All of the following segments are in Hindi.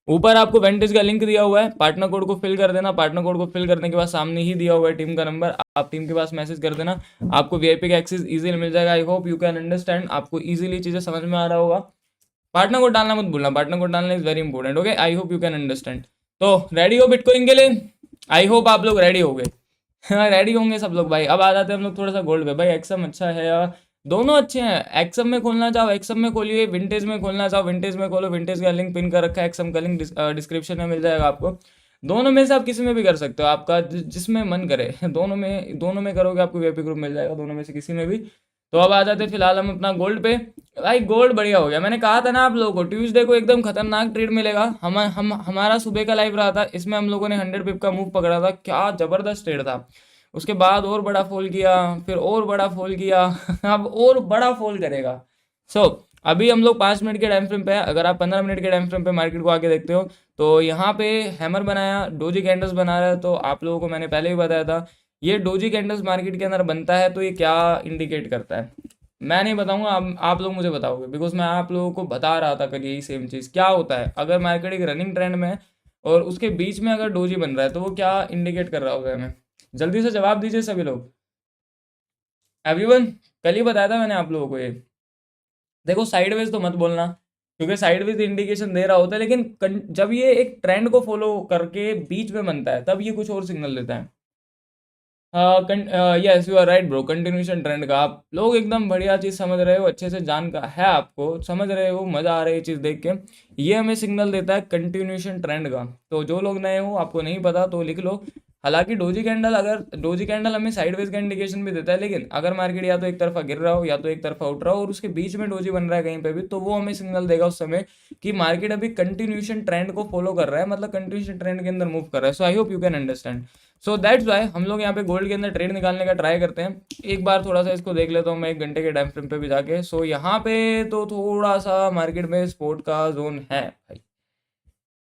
ऊपर आपको वेंटेज का लिंक दिया हुआ है, पार्टनर कोड को फिल कर देना। पार्टनर कोड को फिल करने के बाद सामने ही दिया हुआ है टीम का नंबर, आप टीम के पास मैसेज कर देना, आपको वीआईपी का एक्सेस इजीली मिल जाएगा। आई होप यू कैन अंडरस्टैंड, आपको इजीली चीज़ें समझ में आ रहा होगा। पार्टनर कोड डालना मत भूलना, पार्टनर कोड डालना is very important. Okay, I hope you can understand. तो रेडी हो बिटकॉइन के लिए? आई होप आप लोग रेडी हो गए। हाँ रेडी होंगे सब लोग भाई। अब आ जाते हैं हम लोग थोड़ा सा गोल्ड पे। भाई एक्सम अच्छा है या दोनों अच्छे हैं। एक्सम में खोलना चाहो एक्सम में खोलिए, विंटेज में खोलना चाहो विंटेज में खोलो। विंटेज का लिंक पिन कर रखा है, एक्सम का लिंक डिस्क्रिप्शन में मिल जाएगा आपको। दोनों में से आप किसी में भी कर सकते हो, आपका जिसमें मन करे। दोनों में करोगे आपको वीआईपी ग्रुप मिल जाएगा, दोनों में से किसी में भी। तो अब आ जाते हैं फिलहाल हम अपना गोल्ड पे। भाई गोल्ड बढ़िया हो गया, मैंने कहा था ना आप लोगों को ट्यूसडे को एकदम खतरनाक ट्रेड मिलेगा। हमारा सुबह का लाइव रहा था, इसमें हम लोगों ने 100 पिप का मूव पकड़ा था, क्या जबरदस्त ट्रेड था। उसके बाद और बड़ा फॉल किया, फिर और बड़ा फॉल किया। अब और बड़ा फॉल करेगा। सो अभी हम लोग 5 मिनट के टाइम फ्रेम पे है। अगर आप 15 मिनट के टाइम फ्रेम पे मार्केट को आके देखते हो तो यहाँ पे हैमर बनाया, डोजी कैंडल्स बना रहा है। तो आप लोगों को मैंने पहले भी बताया था, ये डोजी कैंडल्स मार्केट के अंदर बनता है तो ये क्या इंडिकेट करता है मैं नहीं बताऊंगा, आप लोग मुझे बताओगे, बिकॉज मैं आप लोगों को बता रहा था कल यही सेम चीज़। क्या होता है अगर मार्केट एक रनिंग ट्रेंड में है और उसके बीच में अगर डोजी बन रहा है तो वो क्या इंडिकेट कर रहा होगा हमें? जल्दी से जवाब दीजिए सभी लोग। एवरीवन, कल ही बताया था मैंने आप लोगों को ये। देखो साइडवेज तो मत बोलना, क्योंकि साइडवेज इंडिकेशन दे रहा होता है, लेकिन जब ये एक ट्रेंड को फॉलो करके बीच में बनता है तब ये कुछ और सिग्नल देता है। Yes you are right bro, continuation trend का आप लोग एकदम बढ़िया चीज़ समझ रहे हो, अच्छे से जान का है, आपको समझ रहे हो, मज़ा आ रही है चीज़ देख के। ये हमें सिग्नल देता है कंटिन्यूशन ट्रेंड का। तो जो लोग नए हो आपको नहीं पता तो लिख लो। हालांकि डोजी कैंडल हमें साइडवेज का इंडिकेशन भी देता है, लेकिन अगर मार्केट या तो एक तरफा गिर रहा हो या तो एक तरफा उठ रहा हो और उसके बीच में डोजी बन रहा है कहीं पे भी, तो वो हमें सिग्नल देगा उस समय कि मार्केट अभी कंटिन्यूशन ट्रेंड को फॉलो कर रहा है, मतलब कंटिन्यूशन ट्रेंड के अंदर मूव कर रहा है। So I hope you can understand. So that's why हम लोग यहाँ पे गोल्ड के अंदर ट्रेड निकालने का ट्राई करते हैं। एक बार थोड़ा सा इसको देख लेता हूँ मैं 1 घंटे के टाइम फ्रेम पे भी जाके। सो यहाँ पे तो थोड़ा सा मार्केट में स्पोर्ट का जोन है भाई।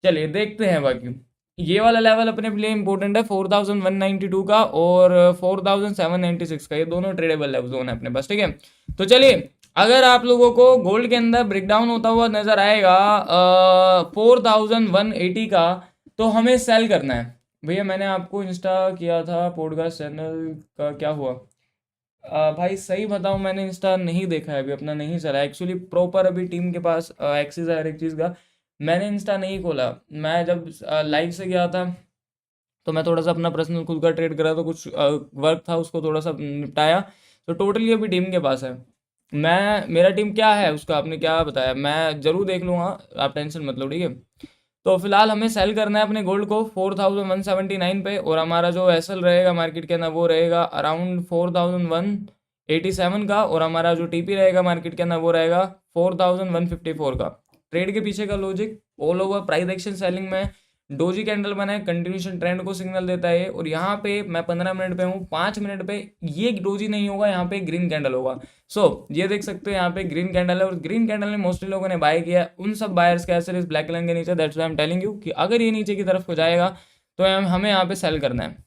चलिए देखते हैं बाकी। ये वाला लेवल अपने लिए इंपॉर्टेंट है 4192 का और 4796 का, ये दोनों ट्रेडेबल लेवल जोन है अपने पास, ठीक है। तो चलिए, अगर आप लोगों को गोल्ड के अंदर ब्रेकडाउन होता हुआ नजर आएगा 4180 का, तो हमें सेल करना है। भैया मैंने आपको इंस्टा किया था पॉडकास्ट चैनल का, क्या हुआ? भाई सही बताऊं मैंने इंस्टा नहीं देखा है अभी, अपना नहीं चला एक्चुअली प्रॉपर, अभी टीम के पास एक्सेस है हर एक चीज़ का। मैंने इंस्टा नहीं खोला, मैं जब लाइव से गया था तो मैं थोड़ा सा अपना पर्सनल खुद का ट्रेड करा, तो कुछ वर्क था उसको थोड़ा सा निपटाया। तो टोटली अभी टीम के पास है। मेरा टीम क्या है उसका आपने क्या बताया, मैं ज़रूर देख लूँगा, आप टेंशन मत लो, ठीक है। तो फिलहाल हमें सेल करना है अपने गोल्ड को 4179 पे, और हमारा जो एसएल रहेगा मार्केट के अंदर वो रहेगा अराउंड 4187 का, और हमारा जो टीपी रहेगा मार्केट के अंदर वो रहेगा 4154 का। ट्रेड के पीछे का logic all over price action selling में डोजी कैंडल बनाए, कंटिन्यूशन ट्रेंड को सिग्नल देता है। और यहाँ पे मैं 15 मिनट पे हूँ, 5 मिनट पे ये डोजी नहीं होगा, यहाँ पे ग्रीन कैंडल होगा। ये देख सकते हो यहाँ पे ग्रीन कैंडल है, और ग्रीन कैंडल में मोस्टली लोगों ने बाय किया है। उन सब बायर्स का एसएल इस ब्लैक लाइन के नीचे, that's why I am telling you कि अगर ये नीचे की तरफ को जाएगा तो हमें यहाँ पे सेल करना है।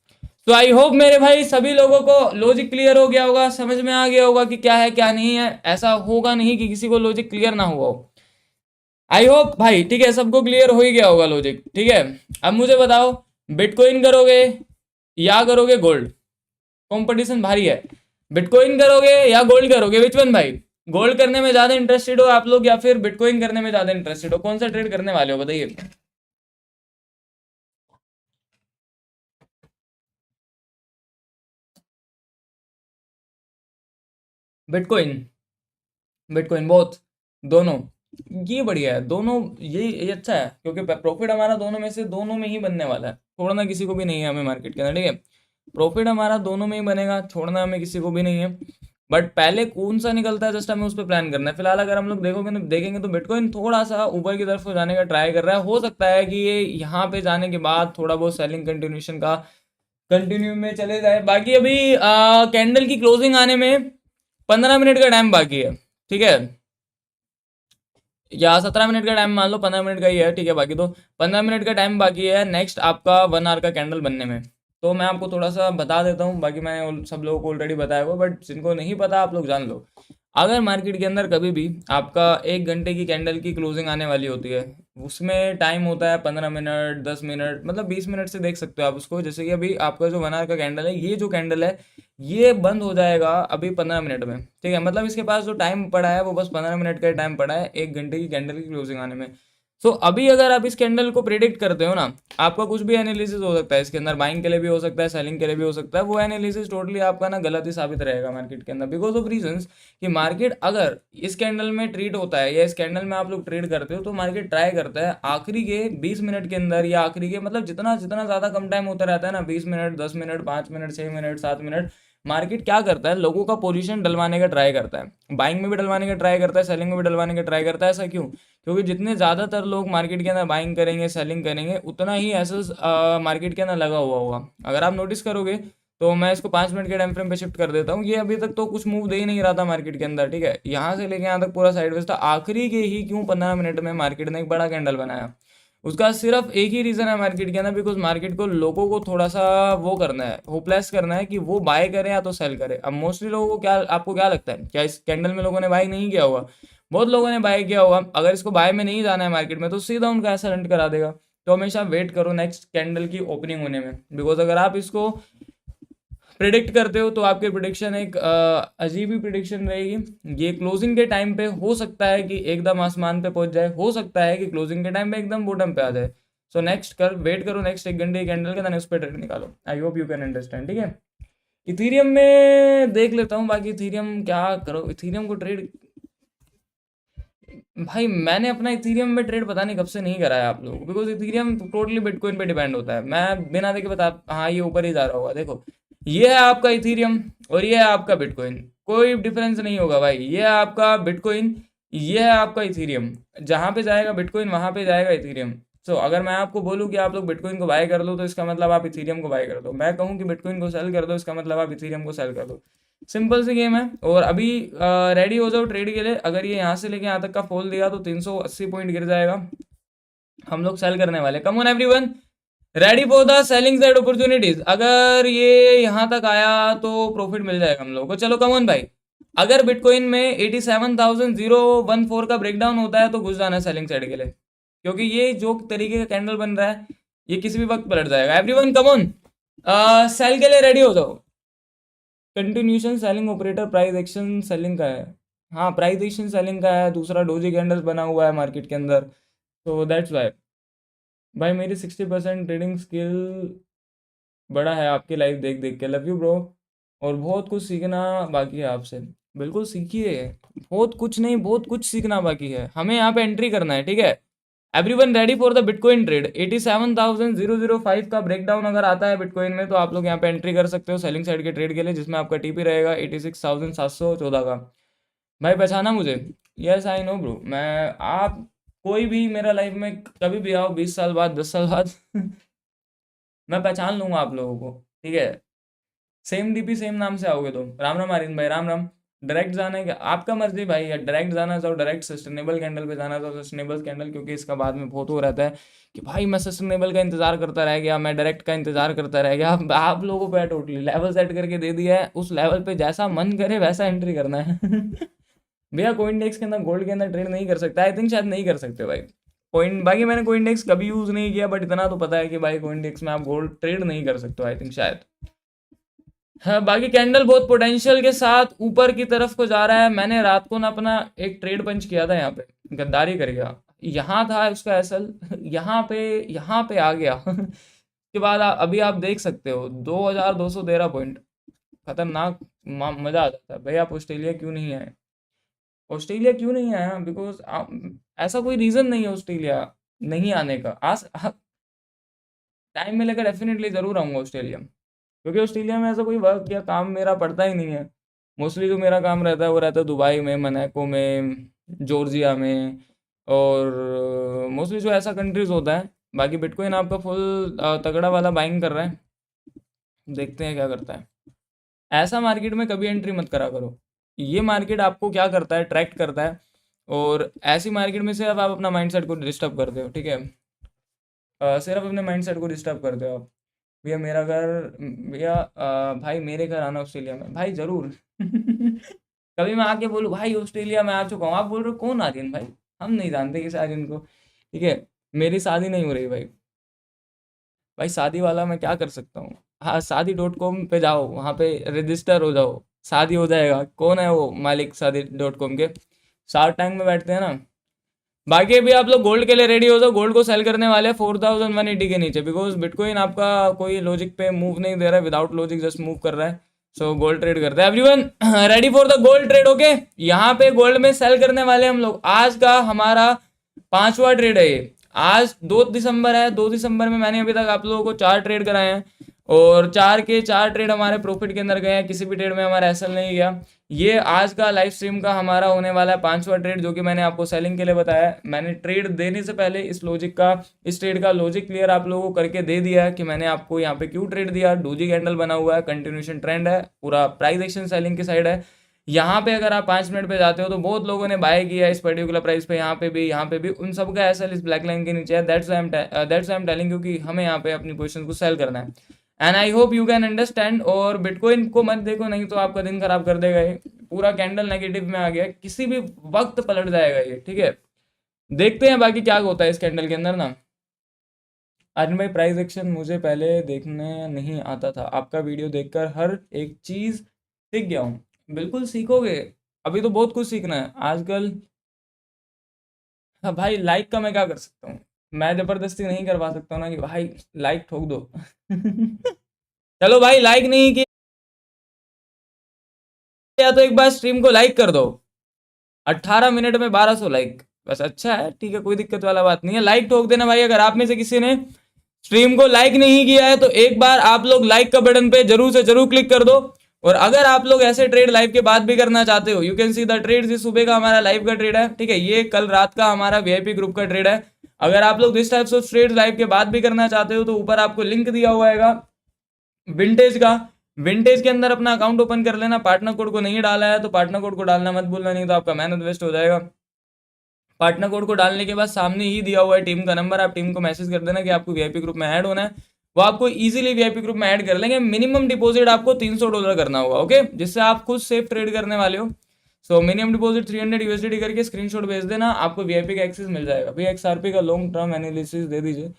तो आई होप मेरे भाई सभी लोगों को लॉजिक क्लियर हो गया होगा, समझ में आ गया होगा कि क्या है क्या नहीं है। ऐसा होगा नहीं कि किसी को लॉजिक क्लियर ना हुआ हो। आई होप भाई, ठीक है, सबको क्लियर हो ही गया होगा लॉजिक, ठीक है। अब मुझे बताओ, बिटकॉइन करोगे या करोगे गोल्ड? कंपटीशन भारी है। बिटकॉइन करोगे या गोल्ड करोगे, विच वन भाई? गोल्ड करने में ज्यादा इंटरेस्टेड हो आप लोग या फिर बिटकॉइन करने में ज्यादा इंटरेस्टेड हो? कौन सा ट्रेड करने वाले हो बताइए। बिटकॉइन, बिटकॉइन बहुत, दोनों, ये बढ़िया है दोनों। ये अच्छा है क्योंकि प्रॉफिट हमारा दोनों में से दोनों में ही बनने वाला है, छोड़ना किसी को भी नहीं है हमें मार्केट के अंदर, ठीक है। प्रॉफिट हमारा दोनों में ही बनेगा, छोड़ना हमें किसी को भी नहीं है। बट पहले कौन सा निकलता है जस्ट हमें उस पर प्लान करना है। फिलहाल अगर हम लोग देखेंगे तो बिटकॉइन थोड़ा सा ऊपर की तरफ को जाने का ट्राई कर रहा है। हो सकता है कि ये यहाँ पे जाने के बाद थोड़ा बहुत सेलिंग कंटिन्यूशन का कंटिन्यू में चले जाए। बाकी अभी कैंडल की क्लोजिंग आने में 15 मिनट का टाइम बाकी है, ठीक है, या 17 मिनट का टाइम मान लो, 15 मिनट का ही है, ठीक है। बाकी तो 15 मिनट का टाइम बाकी है नेक्स्ट आपका 1 आवर का कैंडल बनने में। तो मैं आपको थोड़ा सा बता देता हूँ, बाकी मैंने सब लोगों को ऑलरेडी बताया हुआ, बट जिनको नहीं पता आप लोग जान लो। अगर मार्केट के अंदर कभी भी आपका 1 घंटे की कैंडल की क्लोजिंग आने वाली होती है, उसमें टाइम होता है 15 मिनट, 10 मिनट, मतलब 20 मिनट से देख सकते हो आप उसको। जैसे कि अभी आपका जो 1 आवर का कैंडल है, ये जो कैंडल है ये बंद हो जाएगा अभी 15 मिनट में, ठीक है। मतलब इसके पास जो टाइम पड़ा है वो बस 15 मिनट का टाइम पड़ा है 1 घंटे की कैंडल की क्लोजिंग आने में। सो अभी अगर आप इस कैंडल को प्रिडिक्ट करते हो ना, आपका कुछ भी एनालिसिस हो सकता है इसके अंदर, बाइंग के लिए भी हो सकता है, सेलिंग के लिए भी हो सकता है, वो एनालिसिस टोटली आपका ना गलत ही साबित रहेगा मार्केट के अंदर, बिकॉज ऑफ रीजंस कि मार्केट अगर इस कैंडल में ट्रेड होता है या इस कैंडल में आप लोग ट्रेड करते हो, तो मार्केट ट्राई करता है आखिरी के 20 मिनट के अंदर, या आखिरी के मतलब जितना जितना ज़्यादा कम टाइम होता रहता है ना, 20 minute, 10 minute, 5 minute, 6 minute, 7 minute, market क्या करता है, लोगों का पोजीशन डलवाने का ट्राई करता है, बाइंग में भी डलवाने का ट्राई करता है, सेलिंग में भी डलवाने का ट्राई करता है। ऐसा क्यों? क्योंकि जितने ज़्यादातर लोग मार्केट के अंदर बाइंग करेंगे, सेलिंग करेंगे, उतना ही ऐसा मार्केट के अंदर लगा हुआ होगा। अगर आप नोटिस करोगे तो मैं इसको 5 मिनट के टाइम फ्रेम पे शिफ्ट कर देता हूँ। ये अभी तक तो कुछ मूव दे ही नहीं रहा था मार्केट के अंदर, ठीक है। यहाँ से लेके यहाँ तक पूरा साइडवेज था, आखिरी के ही क्यों 15 मिनट में मार्केट ने एक बड़ा कैंडल बनाया। उसका सिर्फ एक ही रीज़न है मार्केट के अंदर, बिकॉज मार्केट को, लोगों को थोड़ा सा वो करना है, होपलेस करना है कि वो बाय करे या तो सेल करे। अब मोस्टली लोगों को क्या, आपको क्या लगता है, क्या इस कैंडल में लोगों ने बाय नहीं किया होगा? बहुत लोगों ने बाय किया होगा। अगर इसको बाय में नहीं जाना है मार्केट में, तो सीधा उनका ऐसा रन करा देगा। तो हमेशा वेट करो नेक्स्ट कैंडल की ओपनिंग होने में, बिकॉज अगर आप इसको प्रिडिक्ट करते हो तो आपकी प्रिडिक्शन एक अजीब ही प्रिडिक्शन रहेगी। ये क्लोजिंग के टाइम पे हो सकता है कि एकदम आसमान पे पहुंच जाए, हो सकता है कि क्लोजिंग के टाइम पे एकदम बॉटम पे आ जाए। सो नेक्स्ट कर वेट करो नेक्स्ट 1 घंटे कैंडल के, देन उस पर ट्रेड निकालो। आई होप यू कैन अंडरस्टैंड, ठीक है। इथीरियम में देख लेता हूँ, बाकी इथीरियम क्या करो, इथीरियम को ट्रेड, भाई मैंने अपना इथीरियम में ट्रेड पता नहीं कब से नहीं करा है आप लोगों को, बिकॉज इथीरियम टोटली बिटकॉइन पे डिपेंड होता है। मैं बिना देखे बता, हाँ ये ऊपर ही जा रहा होगा, देखो ये है आपका इथीरियम और ये है आपका बिटकॉइन, कोई डिफरेंस नहीं होगा भाई। ये है आपका बिटकॉइन, ये है आपका इथीरियम, जहाँ पे जाएगा बिटकॉइन वहाँ पे जाएगा इथीरियम। सो अगर मैं आपको बोलूँ कि आप लोग बिटकॉइन को बाय कर लो, तो इसका मतलब आप इथीरियम को बाय कर दो। मैं कहूँ कि बिटकॉइन को सेल कर दो, इसका मतलब आप इथीरियम को सेल कर दो। सिंपल सी गेम है। और अभी रेडी हो जाओ ट्रेड के लिए। अगर ये यहाँ से लेके यहाँ तक का फॉल दिया तो 380 पॉइंट गिर जाएगा, हम लोग सेल करने वाले। Come on everyone, ready for the selling side opportunities. अगर ये यहाँ तक आया तो प्रॉफिट मिल जाएगा हम लोगों को। चलो कम ऑन भाई, अगर बिटकॉइन में 87,014 का ब्रेकडाउन होता है तो घुस जाना सेलिंग साइड के लिए, क्योंकि ये जो तरीके का कैंडल बन रहा है ये किसी भी वक्त पलट जाएगा। एवरीवन कम ऑन, सेल के लिए रेडी हो जाओ। Continuation selling operator price action selling का है, हाँ प्राइस एक्शन सेलिंग का है। दूसरा डोजी कैंडल्स बना हुआ है मार्केट के अंदर, तो दैट्स वाई भाई मेरी 60% ट्रेडिंग स्किल बड़ा है आपकी लाइफ देख देख के। Love you bro. और बहुत कुछ सीखना बाकी है आपसे, बिल्कुल सीखिए। बहुत कुछ नहीं, बहुत कुछ सीखना बाकी है, हमें यहाँ पे एंट्री करना है, ठीक है। Everyone ready for the bitcoin trade. 87,005 का ब्रेकडाउन अगर आता है बिटकॉइन में, तो आप लोग यहाँ पे एंट्री कर सकते हो सेलिंग साइड के ट्रेड के लिए, जिसमें आपका टीपी रहेगा 86,714 का। भाई पहचाना मुझे? Yes I know bro. मैं, आप कोई भी मेरा लाइफ में कभी भी आओ, 20 साल बाद, 10 साल बाद मैं पहचान लूंगा आप लोगों को, ठीक है। सेम डीपी सेम नाम से आओगे तो। राम राम आरिंद भाई, राम राम। डायरेक्ट जाना है क्या? आपका मर्जी भाई, या डायरेक्ट जाना चाहो डायरेक्ट सस्टेनेबल कैंडल पे जाना चाहो सस्टेनेबल कैंडल, क्योंकि इसका बाद में बहुत वो रहता है कि भाई मैं सस्टेनेबल का इंतजार करता रह गया, मैं डायरेक्ट का इंतजार करता रह गया। आप लोगों पे टोटली लेवल सेट करके दे दिया है, उस लेवल पे जैसा मन करे वैसा एंट्री करना है। भैया कोइंडेक्स के अंदर, गोल्ड के अंदर ट्रेड नहीं कर सकता, आई थिंक शायद नहीं कर सकते भाई। कोइन, बाकी मैंने कोइंडेक्स कभी यूज़ नहीं किया, बट इतना तो पता है कि भाई कोइंडेक्स में आप गोल्ड ट्रेड नहीं कर सकते, आई थिंक शायद। हाँ बाकी कैंडल बहुत पोटेंशियल के साथ ऊपर की तरफ को जा रहा है। मैंने रात को ना अपना एक ट्रेड पंच किया था, यहाँ पे गद्दारी कर गया, यहाँ था उसका एसएल, यहाँ पे आ गया। के बाद अभी आप देख सकते हो 2213 पॉइंट, खतरनाक। मजा आ जाता है। भाई आप ऑस्ट्रेलिया क्यों नहीं आए? ऑस्ट्रेलिया क्यों नहीं आया? बिकॉज ऐसा कोई रीज़न नहीं है ऑस्ट्रेलिया नहीं आने का। आज टाइम मिलेगा डेफिनेटली ज़रूर आऊँगा ऑस्ट्रेलिया, क्योंकि ऑस्ट्रेलिया में ऐसा कोई वर्क या काम मेरा पड़ता ही नहीं है। मोस्टली जो मेरा काम रहता है वो रहता है दुबई में, मोनाको में, जॉर्जिया में, और मोस्टली जो ऐसा कंट्रीज होता है। बाकी बिटकॉइन आपका फुल तगड़ा वाला बाइंग कर रहा है, देखते हैं क्या करता है। ऐसा मार्केट में कभी एंट्री मत करा करो। ये मार्केट आपको क्या करता है, ट्रैक्ट करता है, और ऐसी मार्केट में सिर्फ आप अपना माइंडसेट को डिस्टर्ब करते हो, ठीक है। सिर्फ अपने माइंडसेट को डिस्टर्ब करते हो आप। भैया मेरा घर, भैया भाई मेरे घर आना ऑस्ट्रेलिया में, भाई ज़रूर। कभी मैं आके बोलूँ भाई ऑस्ट्रेलिया में आ चुका हूँ, आप बोल रहे हो कौन आर्यन भाई, हम नहीं जानते किस आर्यन को, ठीक है। मेरी शादी नहीं हो रही भाई, भाई शादी वाला मैं क्या कर सकता हूँ। हाँ शादी.com पे जाओ, वहाँ पे रजिस्टर हो जाओ, शादी हो जाएगा। कौन है वो मालिक शादी.com के, शार्क टैंक में बैठते हैं ना। बाकी अभी आप लोग गोल्ड के लिए रेडी हो जाओ, गोल्ड को सेल करने वाले 4180 के नीचे, बिकॉज बिटकॉइन आपका कोई लॉजिक पे मूव नहीं दे रहा है, विदाउट लॉजिक जस्ट मूव कर रहा है। सो गोल्ड ट्रेड करते हैं everyone, ready for the gold trade. Okay, यहाँ पे गोल्ड में सेल करने वाले हम लोग। आज का हमारा 5वां ट्रेड है ये। आज 2 दिसंबर है, 2 दिसंबर में मैंने अभी तक आप लोगों को 4 ट्रेड कराए हैं, और 4 के 4 ट्रेड हमारे प्रॉफिट के अंदर गए हैं, किसी भी ट्रेड में हमारा एसएल नहीं गया। ये आज का लाइव स्ट्रीम का हमारा होने वाला है 5वां ट्रेड, जो कि मैंने आपको सेलिंग के लिए बताया है। मैंने ट्रेड देने से पहले इस ट्रेड का लॉजिक क्लियर आप लोगों को करके दे दिया है कि मैंने आपको यहाँ पे क्यों ट्रेड दिया। डोजी कैंडल बना हुआ है, कंटिन्यूशन ट्रेंड है, पूरा प्राइस एक्शन सेलिंग की साइड है। यहाँ पे अगर आप 5 मिनट पे जाते हो तो बहुत लोगों ने बाय किया है इस पर्टिकुलर प्राइस पे, यहाँ पे भी उन सब का एसएल इस ब्लैक लाइन के नीचे है। दैट्स आई एम टेलिंग, क्योंकि हमें यहाँ पे अपनी पोजीशन को सेल करना है, and I hope you can understand. और बिटकॉइन को मत देखो, नहीं तो आपका दिन खराब कर देगा ये। पूरा कैंडल नेगेटिव में आ गया, किसी भी वक्त पलट जाएगा ये, ठीक है। देखते हैं बाकी क्या होता है इस कैंडल के अंदर ना। आर्यन भाई प्राइस एक्शन मुझे पहले देखने नहीं आता था, आपका वीडियो देखकर हर एक चीज सीख गया हूँ। बिल्कुल सीखोगे, अभी तो बहुत कुछ सीखना है आजकल। हाँ भाई, लाइक का मैं क्या कर सकता हूँ, मैं जबरदस्ती नहीं करवा सकता हूँ ना कि भाई लाइक ठोक दो। चलो भाई, लाइक नहीं किया तो एक बार स्ट्रीम को लाइक कर दो। 18 मिनट में 1200 लाइक, बस अच्छा है, ठीक है, कोई दिक्कत वाला बात नहीं है। लाइक ठोक देना भाई। अगर आप में से किसी ने स्ट्रीम को लाइक नहीं किया है तो एक बार आप लोग लाइक का बटन पे जरूर से जरूर क्लिक कर दो। और अगर आप लोग ऐसे ट्रेड लाइव के बाद भी करना चाहते हो, you can see the trade. इस सुबह का हमारा लाइव का ट्रेड है, ठीक है। ये कल रात का हमारा वीआईपी ग्रुप का ट्रेड है। अगर आप लोग this types of trade live के बाद भी करना चाहते हो तो ऊपर आपको लिंक दिया हुआ है विंटेज का। विंटेज के अंदर अपना अकाउंट ओपन कर लेना। पार्टनर कोड को नहीं डाला है तो पार्टनर कोड को डालना मत भूलना, नहीं तो आपका मेहनत वेस्ट हो जाएगा। पार्टनर कोड को डालने के बाद सामने ही दिया हुआ है टीम का नंबर, आप टीम को मैसेज कर देना कि आपको वीआईपी ग्रुप में ऐड होना है। वो आपको इजीली वीआईपी ग्रुप में ऐड कर लेंगे। मिनिमम डिपॉजिट आपको $300 करना होगा, ओके, जिससे आप खुद सेफ ट्रेड करने वाले हो। सो मिनिमम डिपॉजिट 300 यूएसडी करके स्क्रीनशॉट भेज देना, आपको वीआईपी का एक्सेस मिल जाएगा। भैया एक्सआरपी का लॉन्ग टर्म एनालिसिस दे दीजिए।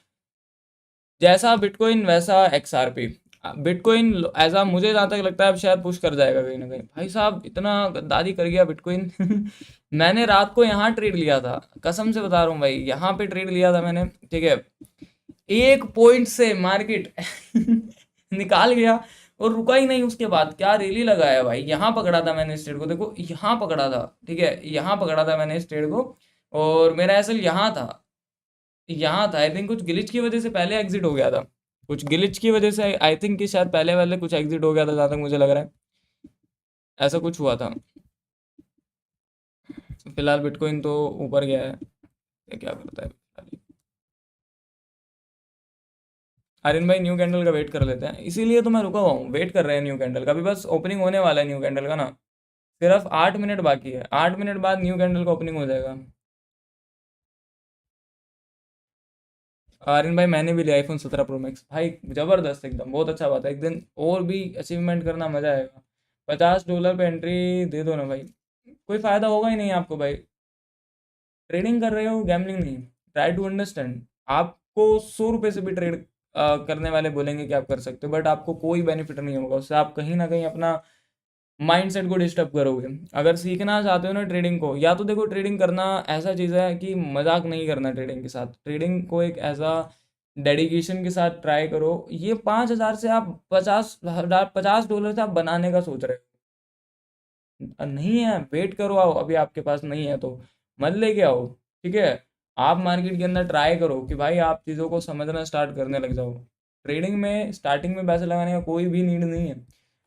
जैसा बिटकॉइन वैसा एक्सआरपी। बिटकॉइन ऐसा मुझे जहाँ तक लगता है अब शायद पुश कर जाएगा कहीं ना कहीं। भाई साहब इतना गद्दारी कर गया बिटकॉइन। मैंने रात को यहाँ ट्रेड लिया था, कसम से बता रहा हूँ भाई, यहाँ पे ट्रेड लिया था मैंने, ठीक है। 1 पॉइंट से मार्केट निकाल गया और रुका ही नहीं। उसके बाद क्या रैली लगाया भाई, यहाँ पकड़ा था मैंने इस ट्रेड को, देखो यहाँ पकड़ा था, ठीक है, यहाँ पकड़ा था मैंने इस ट्रेड को। और मेरा एसएल यहाँ था, यहाँ था। आई थिंक कुछ ग्लिच की वजह से पहले एग्जिट हो गया था, कुछ ग्लिच की वजह से आई थिंक कि शायद पहले वाले कुछ एग्जिट हो गया था, जहाँ तक मुझे लग रहा है ऐसा कुछ हुआ था। फिलहाल बिटकॉइन तो ऊपर गया है, ये क्या करता है। आर्यन भाई न्यू कैंडल का वेट कर लेते हैं, इसीलिए तो मैं रुका हुआ हूँ, वेट कर रहे हैं न्यू कैंडल का। भी बस ओपनिंग होने वाला है न्यू कैंडल का ना, सिर्फ 8 मिनट बाकी है, 8 मिनट बाद न्यू कैंडल का ओपनिंग हो जाएगा। आर्यन भाई मैंने भी लिया आईफोन 17 प्रो मैक्स, भाई ज़बरदस्त, एकदम बहुत अच्छा बात है। एक दिन और भी अचीवमेंट करना, मज़ा आएगा। $50 पे एंट्री दे दो ना भाई, कोई फ़ायदा होगा ही नहीं आपको भाई। ट्रेडिंग कर रहे हो, गैमलिंग नहीं। Try to understand. आपको 100 रुपये से भी ट्रेड करने वाले बोलेंगे कि आप कर सकते हो, बट आपको कोई बेनिफिट नहीं होगा उससे। आप कहीं ना कहीं अपना माइंडसेट को डिस्टर्ब करोगे। अगर सीखना चाहते हो ना ट्रेडिंग को, या तो देखो ट्रेडिंग करना ऐसा चीज़ है कि मजाक नहीं करना ट्रेडिंग के साथ। ट्रेडिंग को एक ऐसा डेडिकेशन के साथ ट्राई करो। ये 5,000 से आप $50 से आप बनाने का सोच रहे हो, नहीं है, वेट करो, आओ, अभी आपके पास नहीं है तो मत लेके आओ, ठीक है। आप मार्केट के अंदर ट्राई करो कि भाई आप चीज़ों को समझना स्टार्ट करने लग जाओ। ट्रेडिंग में स्टार्टिंग में पैसे लगाने का कोई भी नीड नहीं है,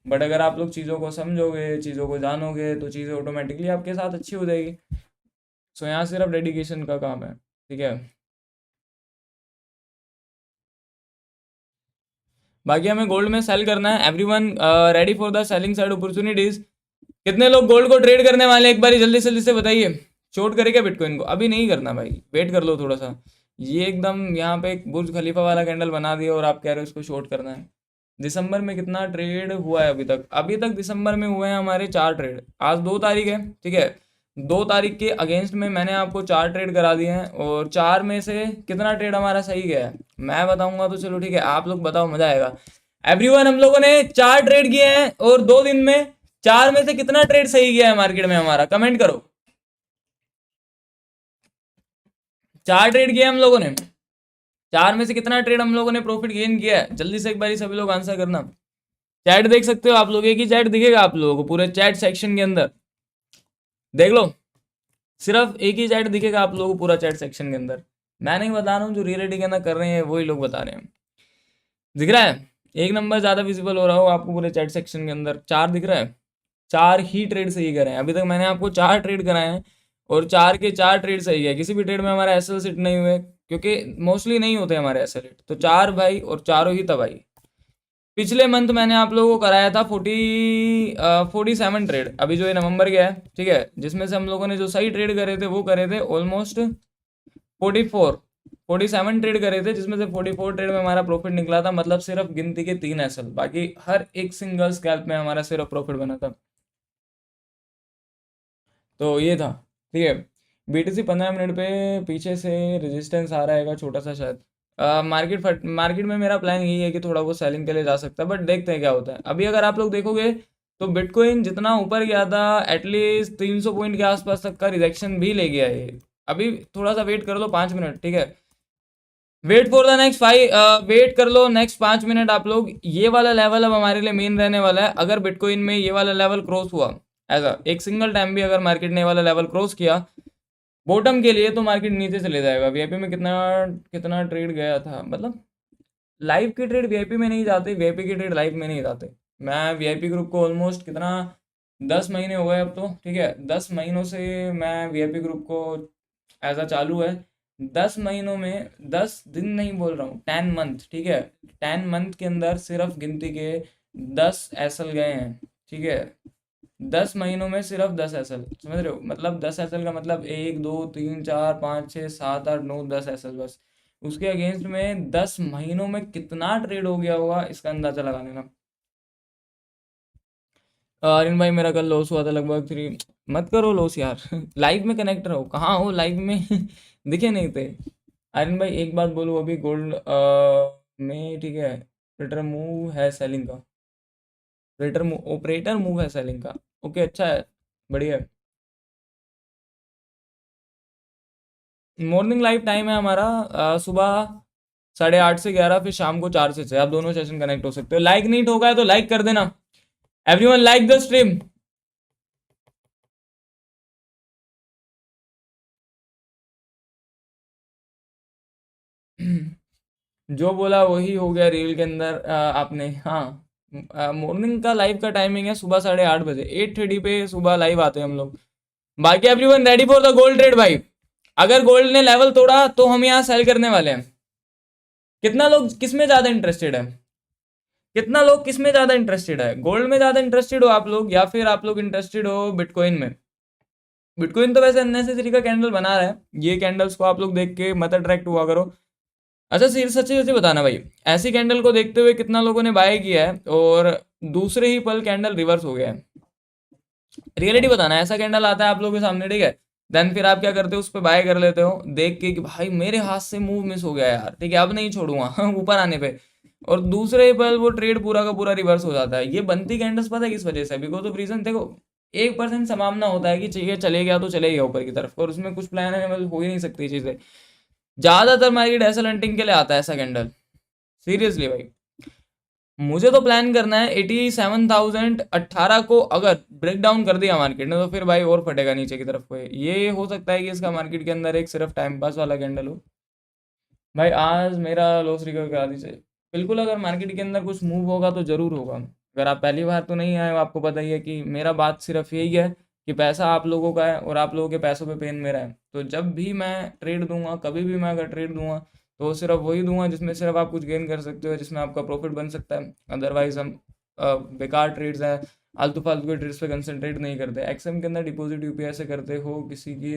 बट अगर आप लोग चीज़ों को समझोगे, चीज़ों को जानोगे, तो चीज़ें ऑटोमेटिकली आपके साथ अच्छी हो जाएगी। सो यहाँ सिर्फ डेडिकेशन का काम है, ठीक है। बाकी हमें गोल्ड में सेल करना है। Everyone ready for the selling side opportunities. कितने लोग गोल्ड को ट्रेड करने वाले हैं एक बार जल्दी जल्दी से बताइए। शॉर्ट करेगा बिटकॉइन को? अभी नहीं करना भाई, वेट कर लो थोड़ा सा। ये एकदम यहाँ पे एक बुर्ज खलीफा वाला कैंडल बना दिया और आप कह रहे हो इसको शॉर्ट करना है। दिसंबर में कितना ट्रेड हुआ है अभी तक दिसंबर में हुए हैं हमारे 4 ट्रेड। आज 2 तारीख है, ठीक है। 2 तारीख के अगेंस्ट में मैंने आपको 4 ट्रेड करा दिए हैं, और 4 में से कितना ट्रेड हमारा सही गया है मैं बताऊंगा, तो चलो ठीक है, आप लोग बताओ, मजा आएगा। एवरीवन, हम लोगों ने 4 ट्रेड किए हैं, और 2 दिन में 4 में से कितना ट्रेड सही गया है मार्केट में हमारा, कमेंट करो। 4 ट्रेड किए हम लोगों ने, 4 में से कितना ट्रेड हम लोगों ने प्रॉफिट गेन किया है, जल्दी से एक बारी सभी लोग आंसर करना। चैट देख सकते हो आप लोग, एक ही चैट दिखेगा आप लोगों को पूरे चैट सेक्शन के अंदर, देख लो, सिर्फ एक ही चैट दिखेगा आप लोगों को पूरा चैट सेक्शन के अंदर। मैं नहीं बता रहा हूँ, जो रियलिटी के अंदर कर रहे हैं वही लोग बता रहे हैं। दिख रहा है, एक नंबर ज्यादा विजिबल हो रहा हो आपको पूरे चैट सेक्शन के अंदर, 4 दिख रहा है। 4 ही ट्रेड सही करे हैं अभी तक, मैंने आपको 4 ट्रेड कराए हैं, और 4 के 4 ट्रेड सही है। किसी भी ट्रेड में हमारा एसएल सेट नहीं हुए, क्योंकि मोस्टली नहीं होते हमारे एसएल सेट, तो 4 भाई, और चारों ही तबाही। पिछले मंथ मैंने आप लोगों को कराया था 47 ट्रेड, अभी जो ये नवंबर गया है, ठीक है, जिसमें से हम लोगों ने जो सही ट्रेड करे थे वो करे थे ऑलमोस्ट 47 ट्रेड करे थे, जिसमें से 44 ट्रेड में हमारा प्रॉफिट निकला था, मतलब सिर्फ गिनती के 3 एसएल, बाकी हर एक सिंगल स्कैल्प में हमारा सिर्फ प्रॉफिट बना था। तो ये था, ठीक है। बीटीसी 15 मिनट पे पीछे से रेजिस्टेंस आ रहा है छोटा सा शायद। मार्केट में मेरा प्लान यही है कि थोड़ा वो सेलिंग के लिए जा सकता है, बट देखते हैं क्या होता है। अभी अगर आप लोग देखोगे तो बिटकॉइन जितना ऊपर गया था, एटलीस्ट 300 पॉइंट के आसपास तक का रिजेक्शन भी ले गया है। अभी थोड़ा सा वेट कर लो 5 मिनट, ठीक है, wait for the next 5, wait कर लो नेक्स्ट 5 मिनट आप लोग। ये वाला लेवल अब हमारे लिए मेन रहने वाला है। अगर बिटकॉइन में ये वाला लेवल क्रॉस हुआ, ऐसा एक सिंगल टाइम भी अगर मार्केट ने ये वाला लेवल क्रॉस किया बॉटम के लिए, तो मार्केट नीचे चले जाएगा। वीआईपी में कितना कितना ट्रेड गया था, मतलब लाइव के ट्रेड वीआईपी में नहीं जाते, वीआईपी के ट्रेड लाइव में नहीं जाते। मैं वीआईपी ग्रुप को ऑलमोस्ट कितना 10 महीने हो गए अब तो, ठीक है, 10 महीनों से मैं वीआईपी ग्रुप को ऐसा चालू है। 10 महीनों में 10 दिन नहीं बोल रहा हूँ, 10 मंथ, ठीक है, 10 मंथ के अंदर सिर्फ गिनती के 10 एसएल गए हैं, ठीक है। 10 महीनों में सिर्फ 10 एसएल, समझ रहे हो, मतलब 10 एसएल का मतलब 1 2 3 4 5 6 7 8 9 10 एसएल बस। उसके अगेंस्ट में 10 महीनों में कितना ट्रेड हो गया होगा, इसका अंदाजा लगा लेना। आर्यन भाई, मेरा कल लॉस हुआ था लगभग 3। मत करो लॉस यार लाइव में कनेक्ट रहो, कहाँ हो लाइव में दिखे नहीं थे। आर्यन भाई एक बात बोलो, अभी गोल्ड में, ठीक है, ऑपरेटर मूव है सेलिंग का, ऑपरेटर मूव है सेलिंग का, ओके, अच्छा है, बढ़िया है। मॉर्निंग लाइव टाइम है हमारा, सुबह 8:30 से 11, फिर शाम को 4 से 6, आप दोनों सेशन कनेक्ट हो सकते हो। लाइक नहीं ठोका है तो लाइक कर देना, एवरीवन लाइक द स्ट्रीम। जो बोला वही हो गया रील के अंदर, आपने, हाँ, मॉर्निंग का लाइव का टाइमिंग है सुबह 8:30 बजे, 8:30 पे सुबह लाइव आते हैं हम लोग। बाकी everyone ready for the gold trade भाई। अगर गोल्ड ने लेवल तोड़ा तो हम यहाँ सेल करने वाले हैं। कितना लोग किस में ज्यादा इंटरेस्टेड है, कितना लोग किस में ज्यादा इंटरेस्टेड है, गोल्ड में ज्यादा इंटरेस्टेड हो आप लोग, या फिर आप लोग इंटरेस्टेड हो बिटकॉइन में। बिटकॉइन तो वैसे अननेसेसरी का कैंडल बना रहा है, ये कैंडल्स को आप लोग देख के मत अट्रैक्ट हुआ करो। अच्छा सिर्फ सच्ची सच्ची बताना भाई, ऐसी कैंडल को देखते हुए कितना लोगों ने बाय किया है और दूसरे ही पल कैंडल रिवर्स हो गया है। रियलिटी बताना, ऐसा कैंडल आता है आप लोगों के सामने, ठीक है, देन फिर आप क्या करते हो, उस पर बाय कर लेते हो देख के कि भाई मेरे हाथ से मूव मिस हो गया यार, ठीक है, अब नहीं छोड़ूंगा ऊपर आने पे, और दूसरे ही पल वो ट्रेड पूरा का पूरा रिवर्स हो जाता है। ये बनती कैंडल्स पता है किस वजह से, बिकॉज ऑफ रीजन, देखो 1% संभावना होता है कि चाहिए चले गया तो चले गया ऊपर की तरफ, और उसमें कुछ प्लान है, मतलब हो ही नहीं सकती चीजें। ज्यादातर मार्केट एसल हंटिंग के लिए आता है ऐसा कैंडल, सीरियसली भाई। मुझे तो प्लान करना है 87,018 को अगर ब्रेक डाउन कर दिया मार्केट ने, तो फिर भाई और फटेगा नीचे की तरफ को। ये हो सकता है कि इसका मार्केट के अंदर एक सिर्फ टाइम पास वाला कैंडल हो। भाई आज मेरा लॉस रिकवर करा दीजिए, बिल्कुल, अगर मार्केट के अंदर कुछ मूव होगा तो ज़रूर होगा। अगर आप पहली बार तो नहीं आए हो, आपको पता ही है कि मेरा बात सिर्फ यही है कि पैसा आप लोगों का है और आप लोगों के पैसों पे पेन मेरा है। तो जब भी मैं ट्रेड दूंगा, कभी भी मैं अगर ट्रेड दूंगा, तो सिर्फ वही दूंगा जिसमें सिर्फ आप कुछ गेन कर सकते हो, जिसमें आपका प्रॉफिट बन सकता है। अदरवाइज हम बेकार ट्रेड्स हैं, आलतू फालतू के ट्रेड्स पे कंसंट्रेट नहीं करते। एक्सएम के अंदर डिपॉजिट यूपीआई से करते हो, किसी की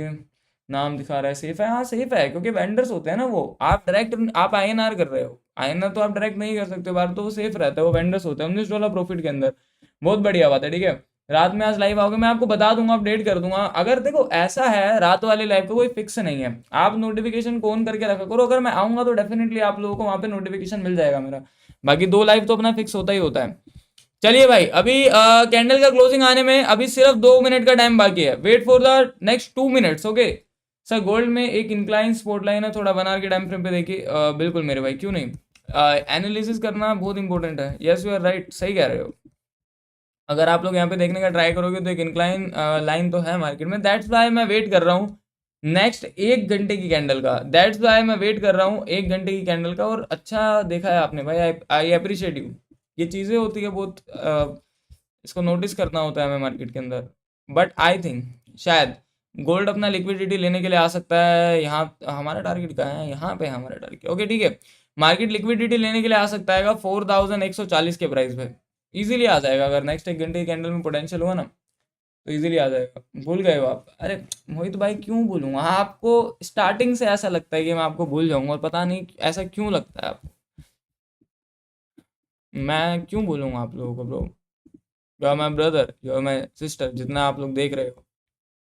नाम दिखा रहा है सेफ है, हाँ सेफ है, क्योंकि वेंडर्स होते हैं ना, वो आप डायरेक्ट आप आईएनआर कर रहे हो, आईना तो आप डायरेक्ट नहीं कर सकते बाहर, तो वो सेफ रहता है, वो वेंडर्स होते हैं $19 प्रॉफिट के अंदर। बहुत बढ़िया बात है, ठीक है। रात में आज लाइव आओगे, मैं आपको बता दूंगा, अपडेट कर दूंगा। अगर देखो ऐसा है, रात वाली लाइव का कोई फिक्स नहीं है, आप नोटिफिकेशन ऑन करके रखा करो, अगर मैं आऊंगा तो डेफिनेटली आप लोगों को वहां पे नोटिफिकेशन मिल जाएगा मेरा। बाकी 2 लाइव तो अपना फिक्स होता ही होता है। चलिए भाई, अभी कैंडल का क्लोजिंग आने में अभी सिर्फ 2 मिनट का टाइम बाकी है। Wait for the next 2 minutes, okay. Sir gold में एक इंक्लाइन स्पॉट लाइन है, थोड़ा बना के टाइम फ्रेम पे देखिए। बिल्कुल मेरे भाई, क्यों नहीं। एनालिसिस करना बहुत इंपॉर्टेंट है। यस यू आर राइट, सही कह रहे हो। अगर आप लोग यहाँ पे देखने का ट्राई करोगे तो एक इंक्लाइन लाइन तो है मार्केट में। दैट्स वाई मैं वेट कर रहा हूँ नेक्स्ट 1 घंटे की कैंडल का। दैट्स वाई मैं वेट कर रहा हूँ 1 घंटे की कैंडल का। और अच्छा देखा है आपने भाई, आई अप्रिशिएट यू। ये चीज़ें होती है बहुत, इसको नोटिस करना होता है हमें मार्केट के अंदर। बट आई थिंक शायद गोल्ड अपना लिक्विडिटी लेने के लिए आ सकता है यहाँ। हमारा टारगेट कहाँ है, यहाँ पे है हमारा टारगेट, ओके ठीक है। मार्केट लिक्विडिटी लेने के लिए आ सकता है 4140 के प्राइस पे। इजीली आ जाएगा, अगर नेक्स्ट 1 घंटे की कैंडल में पोटेंशियल हुआ ना तो इजीली आ जाएगा। भूल गए हो आप? अरे मोहित भाई क्यों भूलूंगा, आपको स्टार्टिंग से ऐसा लगता है कि मैं आपको भूल जाऊंगा, और पता नहीं ऐसा क्यों लगता है आपको। मैं क्यों भूलूंगा आप लोगों को bro. You are my brother, you are my sister, जितना आप लोग देख रहे हो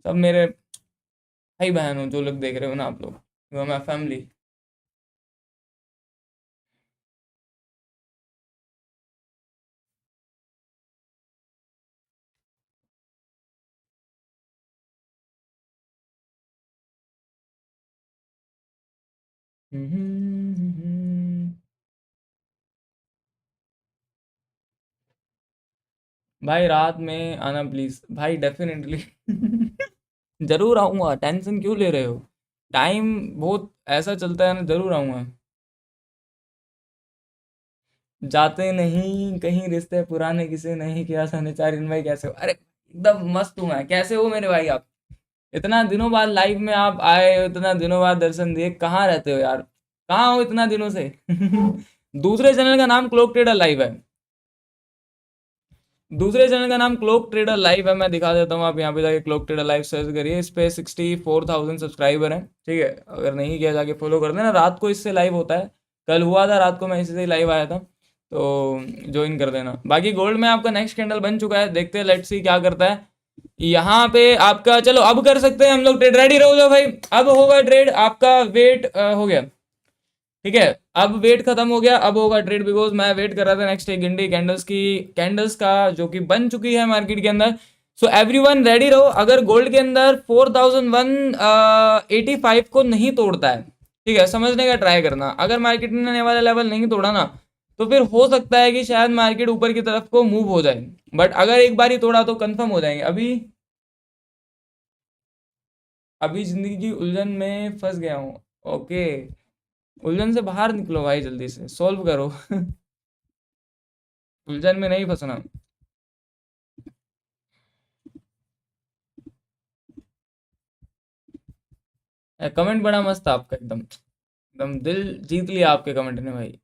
सब मेरे भाई बहन हो, जो लोग देख रहे हो ना आप लोग, यू आर माई फैमिली। भाई रात में आना प्लीज भाई, डेफिनेटली। जरूर आऊंगा, टेंशन क्यों ले रहे हो। टाइम बहुत ऐसा चलता है ना, जरूर आऊंगा। जाते नहीं कहीं रिश्ते पुराने, किसे नहीं किया सनेचारिन भाई, कैसे हो? अरे एकदम मस्त हूँ मैं। कैसे हो मेरे भाई आप? इतना दिनों बाद लाइव में आप आए हो, इतना दिनों बाद दर्शन दिए, कहाँ रहते हो यार? कहाँ हो इतना दिनों से? दूसरे चैनल का नाम क्लोक ट्रेडर लाइव है। दूसरे चैनल का नाम क्लोक ट्रेडर लाइव है, मैं दिखा देता हूँ। आप यहाँ पे जाके क्लोक ट्रेडर लाइव सर्च करिए, इस पे 64,000 सब्सक्राइबर हैं, ठीक है। अगर नहीं किया जाके फॉलो कर देना। रात को इससे लाइव होता है, कल हुआ था रात को, मैं इसी से लाइव आया था, तो ज्वाइन कर देना। बाकी गोल्ड में आपका नेक्स्ट कैंडल बन चुका है, देखते हैं लेट्स सी क्या करता है यहाँ पे आपका। चलो अब कर सकते हैं हम लोग ट्रेड, रेडी रहो जाओ भाई। अब होगा ट्रेड आपका, वेट हो गया, ठीक है। अब वेट खत्म हो गया, अब होगा ट्रेड, बिकॉज मैं वेट कर रहा था नेक्स्ट 1 घंटे कैंडल्स की, कैंडल्स का जो कि बन चुकी है मार्केट के अंदर। सो एवरीवन रेडी रहो। अगर गोल्ड के अंदर 4185 को नहीं तोड़ता है, ठीक है, समझने का ट्राई करना। अगर मार्केट ने नए वाला लेवल नहीं तोड़ा ना, तो फिर हो सकता है कि शायद मार्केट ऊपर की तरफ को मूव हो जाए। बट अगर एक बार ही तोड़ा तो कंफर्म हो जाएंगे। अभी अभी जिंदगी की उलझन में फंस गया हूँ, ओके। उलझन से बाहर निकलो भाई, जल्दी से सॉल्व करो। उलझन में नहीं फंसना। कमेंट बड़ा मस्त था आपका, एकदम एकदम दिल जीत लिया आपके कमेंट ने भाई।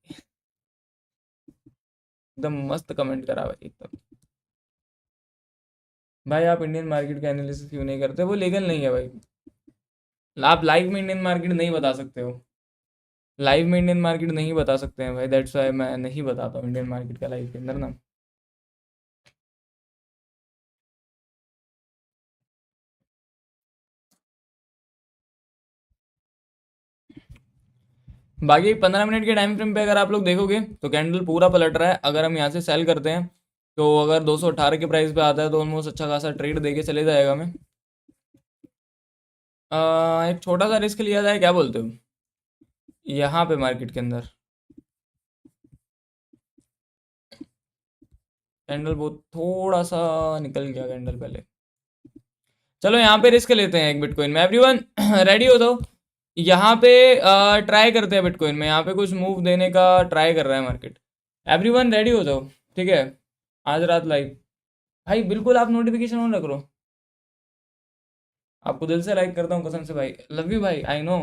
एकदम मस्त कमेंट करा भाई एकदम। भाई आप इंडियन मार्केट का एनालिसिस क्यों नहीं करते? वो लीगल नहीं है भाई। आप लाइव में इंडियन मार्केट नहीं बता सकते हो। लाइव में इंडियन मार्केट नहीं बता सकते हैं भाई, दैट्स वाई मैं नहीं बताता हूँ इंडियन मार्केट का लाइव के अंदर ना। बाकी 15 मिनट के टाइम फ्रेम पे अगर आप लोग देखोगे तो कैंडल पूरा पलट रहा है। अगर हम यहाँ से सेल करते हैं तो अगर 218 के प्राइस पे आता है तो ऑलमोस्ट अच्छा खासा ट्रेड देके चले जाएगा हमें। एक छोटा सा रिस्क लिया जाए, क्या बोलते हो? यहाँ पे मार्केट के अंदर कैंडल बहुत थोड़ा सा निकल गया कैंडल पहले। चलो यहाँ पे रिस्क लेते हैं एक बिटकॉइन में, एवरीवन। रेडी हो तो यहाँ पे ट्राई करते हैं बिटकॉइन में। यहाँ पे कुछ मूव देने का ट्राई कर रहा है मार्केट। एवरीवन रेडी हो जाओ, ठीक है। आज रात लाइव भाई, बिल्कुल आप नोटिफिकेशन ऑन रख लो। आपको दिल से लाइक करता हूँ कसम से भाई, लव यू भाई, आई नो।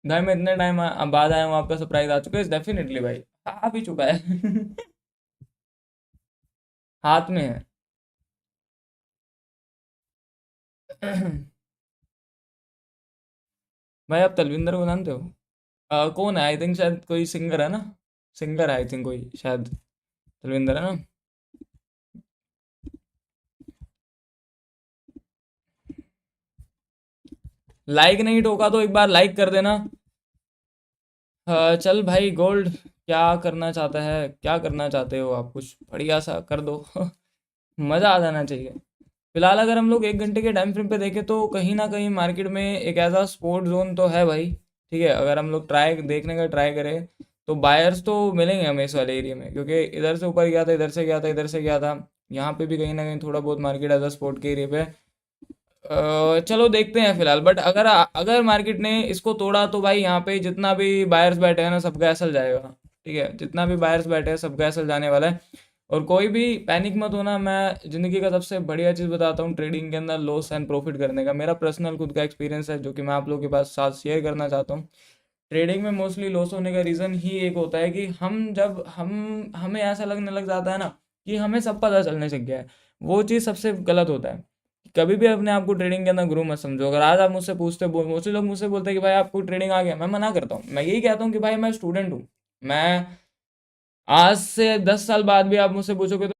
घर में इतने टाइम बाद आया हूँ, आपका सरप्राइज आ चुका है डेफिनेटली भाई। आ भी चुका है। हाथ में है। भाई आप तलविंदर को जानते हो? कौन है? आई थिंक शायद कोई सिंगर है ना, सिंगर है आई थिंक कोई, शायद तलविंदर है ना। लाइक नहीं ठोका तो एक बार लाइक कर देना। चल भाई गोल्ड, क्या करना चाहता है, क्या करना चाहते हो आप? कुछ बढ़िया सा कर दो। मज़ा आ जाना चाहिए। फिलहाल अगर हम लोग 1 घंटे के टाइम फ्रेम पे देखें तो कहीं ना कहीं मार्केट में एक ऐसा स्पोर्ट जोन तो है भाई। ठीक है, अगर हम लोग ट्राई देखने का ट्राई करें तो बायर्स तो मिलेंगे हमें इस वाले एरिया में, क्योंकि इधर से ऊपर गया था, इधर से गया था, इधर से गया था। यहाँ पे भी कहीं ना कहीं थोड़ा बहुत मार्केट एज अ स्पोर्ट के एरिया पे। चलो देखते हैं फिलहाल, बट अगर अगर मार्केट ने इसको तोड़ा तो भाई यहाँ पे जितना भी बायर्स बैठे हैं ना सबका एसल जाएगा। ठीक है, जितना भी बायर्स बैठे हैं सबका एसल जाने वाला है। और कोई भी पैनिक मत होना। मैं ज़िंदगी का सबसे बढ़िया चीज़ बताता हूँ ट्रेडिंग के अंदर लॉस एंड प्रॉफिट करने का। मेरा पर्सनल खुद का एक्सपीरियंस है जो कि मैं आप लोगों के पास साथ शेयर करना चाहता हूँ। ट्रेडिंग में मोस्टली लॉस होने का रीज़न ही एक होता है कि हम जब हम हमें ऐसा लगने लग जाता है ना कि हमें सब पता चलने लग गया है। वो चीज़ सबसे गलत होता है। कभी भी अपने आप को ट्रेडिंग के अंदर गुरु मत समझो। अगर आज आप मुझसे पूछते बोल मोस्टली लोग मुझसे बोलते हैं कि भाई आपको ट्रेडिंग आ गया, मैं मना करता हूँ। मैं यही कहता हूँ कि भाई मैं स्टूडेंट हूँ। मैं आज से 10 साल बाद भी आप मुझसे पूछोगे तो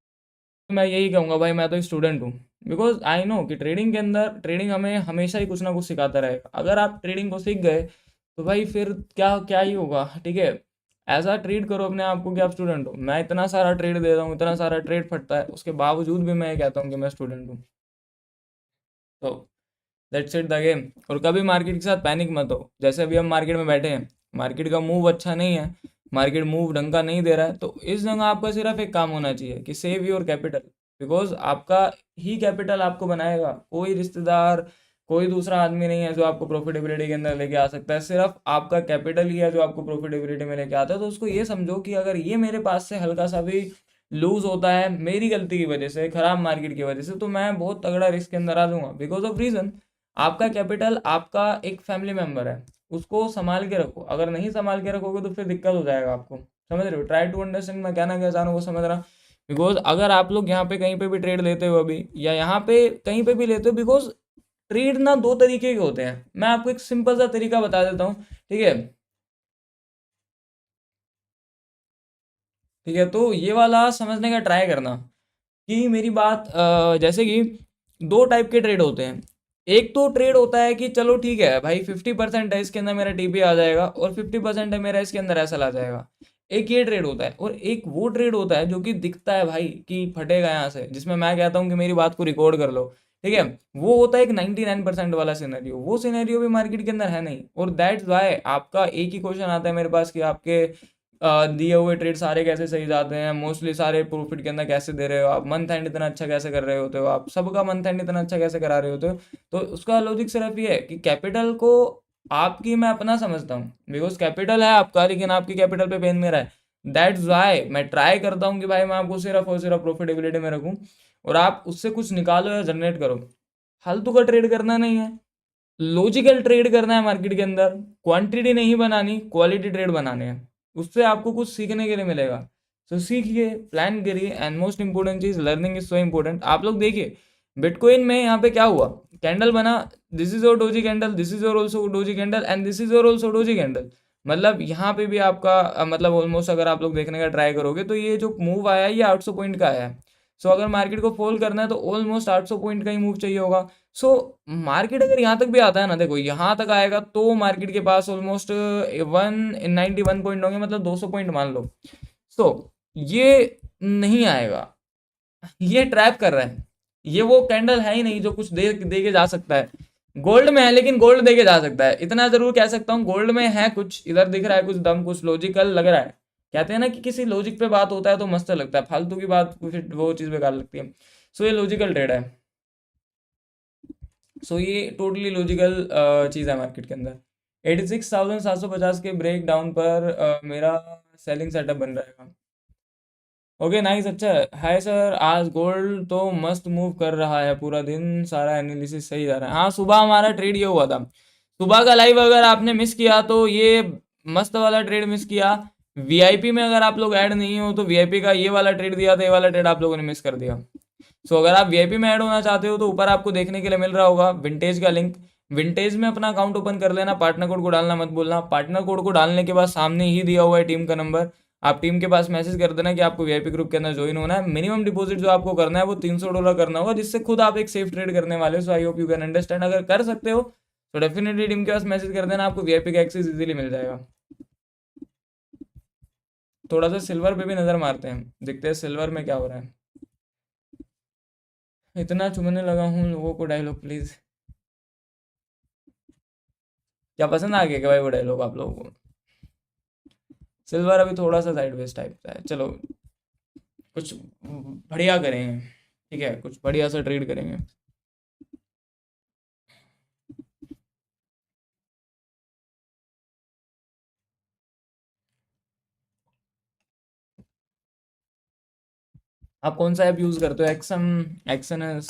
मैं यही कहूँगा भाई मैं तो स्टूडेंट हूँ। बिकॉज आई नो कि ट्रेडिंग के अंदर ट्रेडिंग हमें हमेशा ही कुछ ना कुछ सिखाता रहेगा। अगर आप ट्रेडिंग को सीख गए तो भाई फिर क्या क्या ही होगा। ठीक है, ऐसा ट्रीट करो अपने आप को कि आप स्टूडेंट हो। मैं इतना सारा ट्रेड दे रहा हूँ, इतना सारा ट्रेड फटता है, उसके बावजूद भी मैं ये कहता हूँ कि मैं स्टूडेंट हूँ। तो दैट्स इट द गेम। और कभी मार्केट के साथ पैनिक मत हो। जैसे अभी हम मार्केट में बैठे हैं, मार्केट का मूव अच्छा नहीं है, मार्केट मूव ढंग का नहीं दे रहा है, तो इस जगह आपका सिर्फ एक काम होना चाहिए कि सेव योर कैपिटल। बिकॉज आपका ही कैपिटल आपको बनाएगा। कोई रिश्तेदार, कोई दूसरा आदमी नहीं है जो आपको प्रॉफिटेबिलिटी के अंदर लेके आ सकता है। सिर्फ आपका कैपिटल ही है जो आपको प्रॉफिटेबिलिटी में लेके आता है। तो उसको ये समझो कि अगर ये मेरे पास से हल्का सा भी लूज होता है मेरी गलती की वजह से, खराब मार्केट की वजह से, तो मैं बहुत तगड़ा रिस्क के अंदर आ जाऊंगा। बिकॉज ऑफ रीजन, आपका कैपिटल आपका एक फैमिली मेंबर है, उसको संभाल के रखो। अगर नहीं संभाल के रखोगे तो फिर दिक्कत हो जाएगा आपको। समझ रहे हो? ट्राई टू अंडरस्टैंड मैं कहना क्या चाह रहा हूँ वो समझ रहा। बिकॉज अगर आप लोग यहाँ पे कहीं पे भी ट्रेड लेते हो अभी, या यहाँ पे कहीं पे भी लेते हो, बिकॉज ट्रेड ना दो तरीके के होते हैं। मैं आपको एक सिंपल सा तरीका बता देता हूँ। ठीक है, ठीक है, तो ये वाला समझने का ट्राई करना कि मेरी बात जैसे कि दो टाइप के ट्रेड होते हैं। एक तो ट्रेड होता है कि चलो ठीक है भाई 50% है इसके अंदर मेरा टीपी आ जाएगा और 50% है मेरा इसके अंदर ऐसा आ जाएगा। एक ये ट्रेड होता है। और एक वो ट्रेड होता है जो कि दिखता है भाई कि फटेगा यहाँ से, जिसमें मैं कहता हूँ कि मेरी बात को रिकॉर्ड कर लो। ठीक है, वो होता है एक 99% वाला सिनेरियो। वो सिनेरियो भी मार्केट के अंदर है नहीं। और दैट्स वाई आपका एक ही क्वेश्चन आता है मेरे पास कि आपके दिए हुए ट्रेड सारे कैसे सही जाते हैं, मोस्टली सारे प्रॉफिट के अंदर कैसे दे रहे हो आप, मंथ एंड इतना अच्छा कैसे कर रहे होते हो आप, सबका मंथ एंड इतना अच्छा कैसे करा रहे होते हो। तो उसका लॉजिक सिर्फ ये है कि कैपिटल को आपकी मैं अपना समझता हूँ। बिकॉज कैपिटल है आपका लेकिन आपकी कैपिटल पे पेन मेरा है। दैट्स वाई मैं ट्राई करता हूँ कि भाई मैं आपको सिर्फ और सिर्फ प्रॉफिटेबिलिटी में रखूँ और आप उससे कुछ निकालो या जनरेट करो। फालतू का ट्रेड करना नहीं है, लॉजिकल ट्रेड करना है मार्केट के अंदर। क्वांटिटी नहीं बनानी, क्वालिटी ट्रेड बनाने हैं। उससे आपको कुछ सीखने के लिए मिलेगा। तो सीखिए, प्लान करिए, एंड मोस्ट इंपॉर्टेंट चीज लर्निंग इज सो इंपॉर्टेंट। आप लोग देखिए बिटकॉइन में यहाँ पे क्या हुआ, कैंडल बना, this is your doji candle, this is your also doji candle and this is your also doji candle. मतलब यहाँ पे भी आपका मतलब ऑलमोस्ट अगर आप लोग देखने का ट्राई करोगे तो ये जो मूव आया है ये 800 पॉइंट का आया है। सो अगर मार्केट को फॉल करना है तो ऑलमोस्ट 800 पॉइंट का ही मूव चाहिए होगा। सो मार्केट अगर यहाँ तक भी आता है ना, देखो यहाँ तक आएगा तो मार्केट के पास ऑलमोस्ट 191 पॉइंट होंगे, मतलब 200 पॉइंट मान लो। सो ये नहीं आएगा, ये ट्रैप कर रहा है। ये वो कैंडल है ही नहीं जो कुछ दे के जा सकता है। गोल्ड में है लेकिन गोल्ड दे के जा सकता है, इतना जरूर कह सकता हूँ। गोल्ड में है कुछ, इधर दिख रहा है कुछ दम, कुछ लॉजिकल लग रहा है। कहते हैं ना कि किसी लॉजिक पे बात होता है तो मस्त लगता है, फालतू की बात फिर वो चीज़ बेकार लगती है। सो ये लॉजिकल ट्रेड है। सो ये टोटली लॉजिकल चीज़ है मार्केट के अंदर। 86,750 के ब्रेक डाउन पर मेरा सेलिंग सेटअप बन रहेगा। ओके नाइस, अच्छा है। हाय सर, आज गोल्ड तो मस्त मूव कर रहा है, पूरा दिन सारा एनालिसिस सही जा रहा है। हाँ, सुबह हमारा ट्रेड ये हुआ था। सुबह का लाइव अगर आपने मिस किया तो ये मस्त वाला ट्रेड मिस किया। वीआईपी में अगर आप लोग ऐड नहीं हो तो वीआईपी का ये वाला ट्रेड दिया था, ये वाला ट्रेड आप लोगों ने मिस कर दिया। सो अगर आप वीआईपी में ऐड होना चाहते हो तो ऊपर आपको देखने के लिए मिल रहा होगा विंटेज का लिंक। विंटेज में अपना अकाउंट ओपन कर लेना, पार्टनर कोड को डालना मत भूलना। पार्टनर कोड को डालने के बाद सामने ही दिया हुआ है टीम का नंबर, आप टीम के पास मैसेज कर देना कि आपको वीआईपी ग्रुप के अंदर ज्वाइन होना है। मिनिमम डिपॉजिट जो आपको करना है वो $300 करना होगा, जिससे खुद आप एक सेफ ट्रेड करने वाले हो। So I hope you can understand. अगर कर सकते हो तो डेफिनेटली टीम के पास मैसेज कर देना, आपको वीआईपी का एक्सेस इजीली मिल जाएगा। थोड़ा सा सिल्वर पे भी नजर मारते हैं, देखते हैं सिल्वर में क्या हो रहा है। इतना चुमने लगा हूँ लोगों को डायलॉग, प्लीज। क्या पसंद आ गया क्या भाई वो डायलॉग आप लोगों को? सिल्वर अभी थोड़ा सा साइडवेज टाइप का है। चलो कुछ बढ़िया करेंगे, ठीक है, कुछ बढ़िया सा ट्रेड करेंगे। आप कौन सा ऐप यूज करते हो? एक्सम, एक्सएनएस,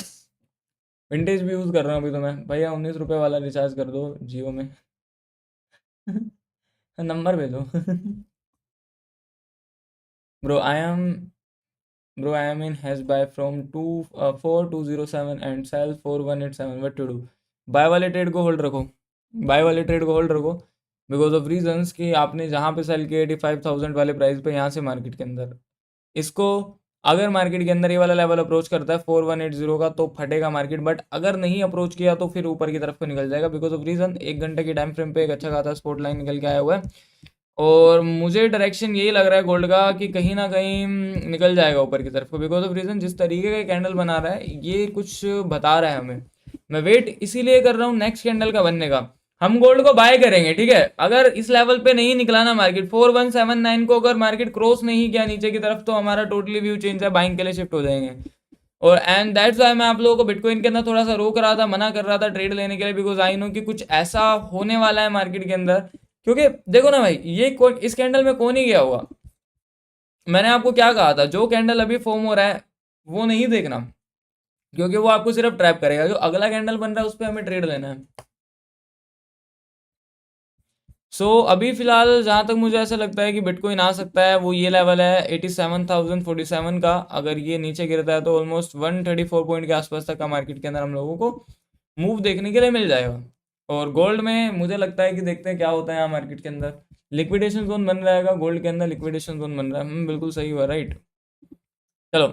विंटेज भी यूज कर रहा हूँ अभी तो मैं। भैया ₹19 वाला रिचार्ज कर दो जियो में। नंबर भेजो। Bro I M Bro, I am in hash buy from 4207 and sell 4187. What to do? Bye वाले ट्रेड को होल्ड रखो, बाय वाले ट्रेड को होल्ड रखो, बिकॉज ऑफ रीजंस कि आपने जहाँ पे सेल किया 85,000 वाले प्राइस पे, यहाँ से मार्केट के अंदर इसको, अगर मार्केट के अंदर ये वाला लेवल अप्रोच करता है 4180 का तो फटेगा मार्केट, बट अगर नहीं अप्रोच किया तो फिर ऊपर की तरफ को निकल जाएगा। बिकॉज ऑफ रीजन 1 घंटे की टाइम फ्रेम पे एक अच्छा खासा स्पॉट लाइन निकल के आया हुआ है, और मुझे डायरेक्शन यही लग रहा है गोल्ड का कि कहीं ना कहीं निकल जाएगा ऊपर की तरफ को। बिकॉज ऑफ रीजन जिस तरीके का कैंडल बना रहा है ये कुछ बता रहा है हमें। मैं वेट इसीलिए कर रहा हूँ नेक्स्ट कैंडल का बनने का। हम गोल्ड को बाय करेंगे, ठीक है, अगर इस लेवल पे नहीं निकला ना मार्केट 4179 को, अगर मार्केट क्रॉस नहीं किया नीचे की तरफ, तो हमारा टोटली व्यू चेंज है, बाइंग के लिए शिफ्ट हो जाएंगे। और एंड दैट्स वाई मैं आप लोगों को बिटकॉइन के अंदर थोड़ा सा रोक रहा था, मना कर रहा था ट्रेड लेने के लिए, बिकॉज आई नो कि कुछ ऐसा होने वाला है मार्केट के अंदर। क्योंकि देखो ना भाई, ये इस कैंडल में कौन ही गया हुआ। मैंने आपको क्या कहा था, जो कैंडल अभी फॉर्म हो रहा है वो नहीं देखना, क्योंकि वो आपको सिर्फ ट्रैप करेगा। जो अगला कैंडल बन रहा है उस पर हमें ट्रेड लेना है। अभी फिलहाल जहां तक मुझे ऐसा लगता है कि बिटकॉइन आ सकता है, वो ये लेवल है 87,047 का। अगर ये नीचे गिरता है तो ऑलमोस्ट 134 पॉइंट के आसपास तक का मार्केट के अंदर हम लोगों को मूव देखने के लिए मिल जाएगा। और गोल्ड में मुझे लगता है कि देखते हैं क्या होता है यहाँ मार्केट के अंदर। लिक्विडेशन जोन बन रहेगा गोल्ड के अंदर, लिक्विडेशन जोन बन रहा है। बिल्कुल सही हुआ, राइट। चलो